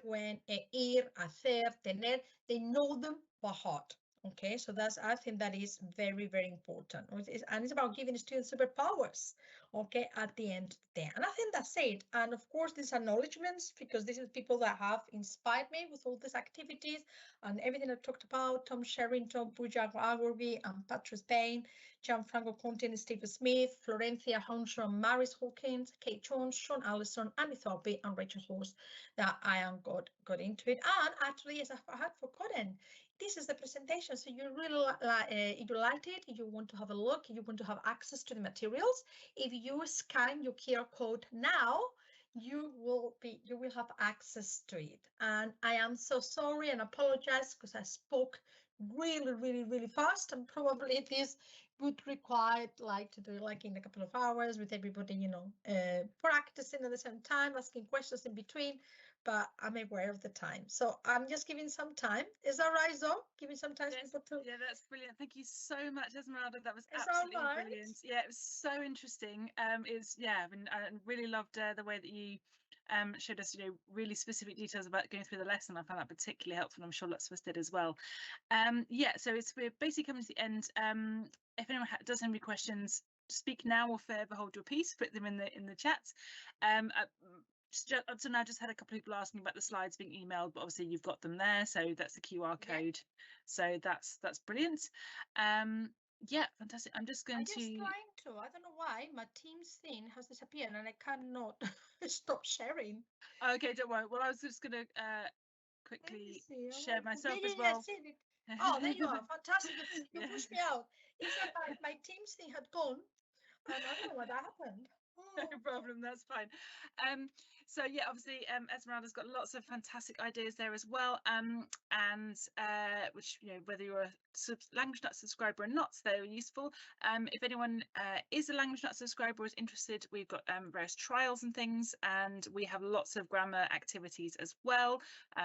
went, ir, hacer, tener, they know them by heart. Okay, so I think that is very, very important. And it's about giving students superpowers, okay, at the end of the day. And I think that's it. And of course, these acknowledgements, because this is people that have inspired me with all these activities and everything I talked about: Tom Sherrington, Pooja Agorby, and Patrice Bain, Gianfranco Conti and Steve Smith, Florencia Honshaw, Maris Hawkins, Kate Jones, Sean Allison, Annie Thorpe, and Rachel Horst, that I am got into it. And actually, as I had forgotten, this is the presentation. So you really if you liked it, if you want to have a look, you want to have access to the materials, if you scan your QR code now, you will have access to it. And I am so sorry and apologize because I spoke really fast, and probably this would require to do in a couple of hours with everybody, practicing at the same time, asking questions in between. But I'm aware of the time, so I'm just giving some time. Is that right, Zoe? Giving some time for people to... Yeah, that's brilliant. Thank you so much, Esmeralda. That was absolutely brilliant. Yeah, it was so interesting. I really loved the way that you showed us, really specific details about going through the lesson. I found that particularly helpful. I'm sure lots of us did as well. So we're basically coming to the end. If anyone does have any questions, speak now or forever hold your peace. Put them in the chat. So now I just had a couple of people asking about the slides being emailed, but obviously you've got them there, so that's the QR code. Yeah. So that's brilliant. Yeah, fantastic. I'm just going to. I don't know why my Teams thing has disappeared and I cannot stop sharing. Okay, don't worry. Well, I was just going to quickly share myself as well. Oh, there you are. Fantastic. You pushed me out. It's like my Teams thing had gone, and I don't know what happened. No problem, that's fine. So yeah, obviously Esmeralda's got lots of fantastic ideas there as well, and which whether you're a Languagenut subscriber or not, they're useful. If anyone is a Languagenut subscriber or is interested, we've got various trials and things, and we have lots of grammar activities as well.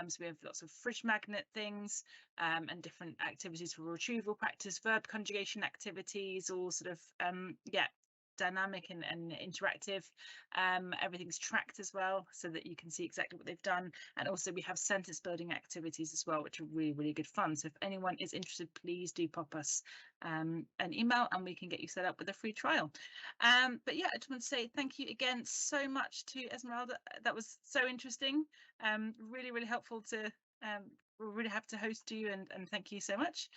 So we have lots of fridge magnet things, and different activities for retrieval practice, verb conjugation activities, all sort of dynamic and interactive. Everything's tracked as well, so that you can see exactly what they've done. And also we have sentence building activities as well, which are really good fun. So if anyone is interested, please do pop us an email and we can get you set up with a free trial. But yeah, I just want to say thank you again so much to Esmeralda. That was so interesting, really helpful to we're really happy to host you, and thank you so much.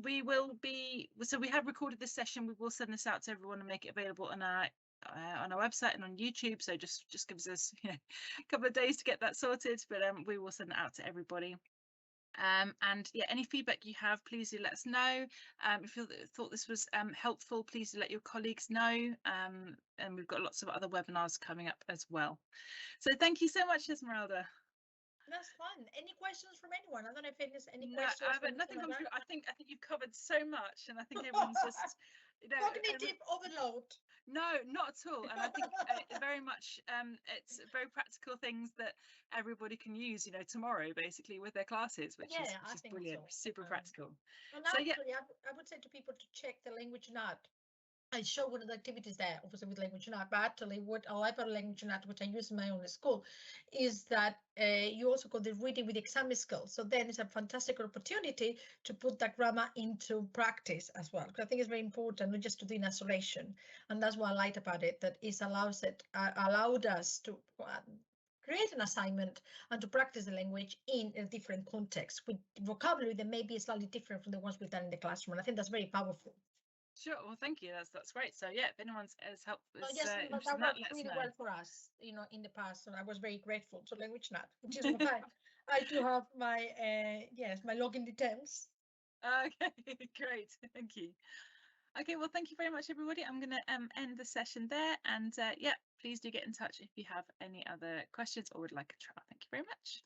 We have recorded this session. We will send this out to everyone and make it available on our on our website and on YouTube. So just gives us a couple of days to get that sorted, but we will send it out to everybody. And yeah, any feedback you have, please do let us know. If you thought this was helpful, please do let your colleagues know. And we've got lots of other webinars coming up as well. So thank you so much, Esmeralda. That's fun. Any questions from anyone? I don't know if there's any No, questions. but nothing come through. I think you've covered so much, and I think everyone's just cognitive overload. No, not at all. And I think very much it's very practical things that everybody can use, tomorrow basically with their classes, which is brilliant, so. Super practical. And so actually, yeah, I would say to people to check the Languagenut. I show one of the activities there, obviously with Languagenut, but actually what I like about Languagenut, which I use in my own school, is that you also got the reading with exam skills. So then it's a fantastic opportunity to put that grammar into practice as well, because I think it's very important, not just to do in isolation. And that's what I like about it, that it allowed us to create an assignment and to practice the language in a different context with vocabulary that may be slightly different from the ones we've done in the classroom. And I think that's very powerful. Sure. Well, thank you. That's great. So yeah, if anyone's as helpful, that worked really well for us, in the past. So I was very grateful to Languagenut, which is why I do have my my login details. Okay, great. Thank you. Okay, well, thank you very much, everybody. I'm going to end the session there, and yeah, please do get in touch if you have any other questions or would like a trial. Thank you very much.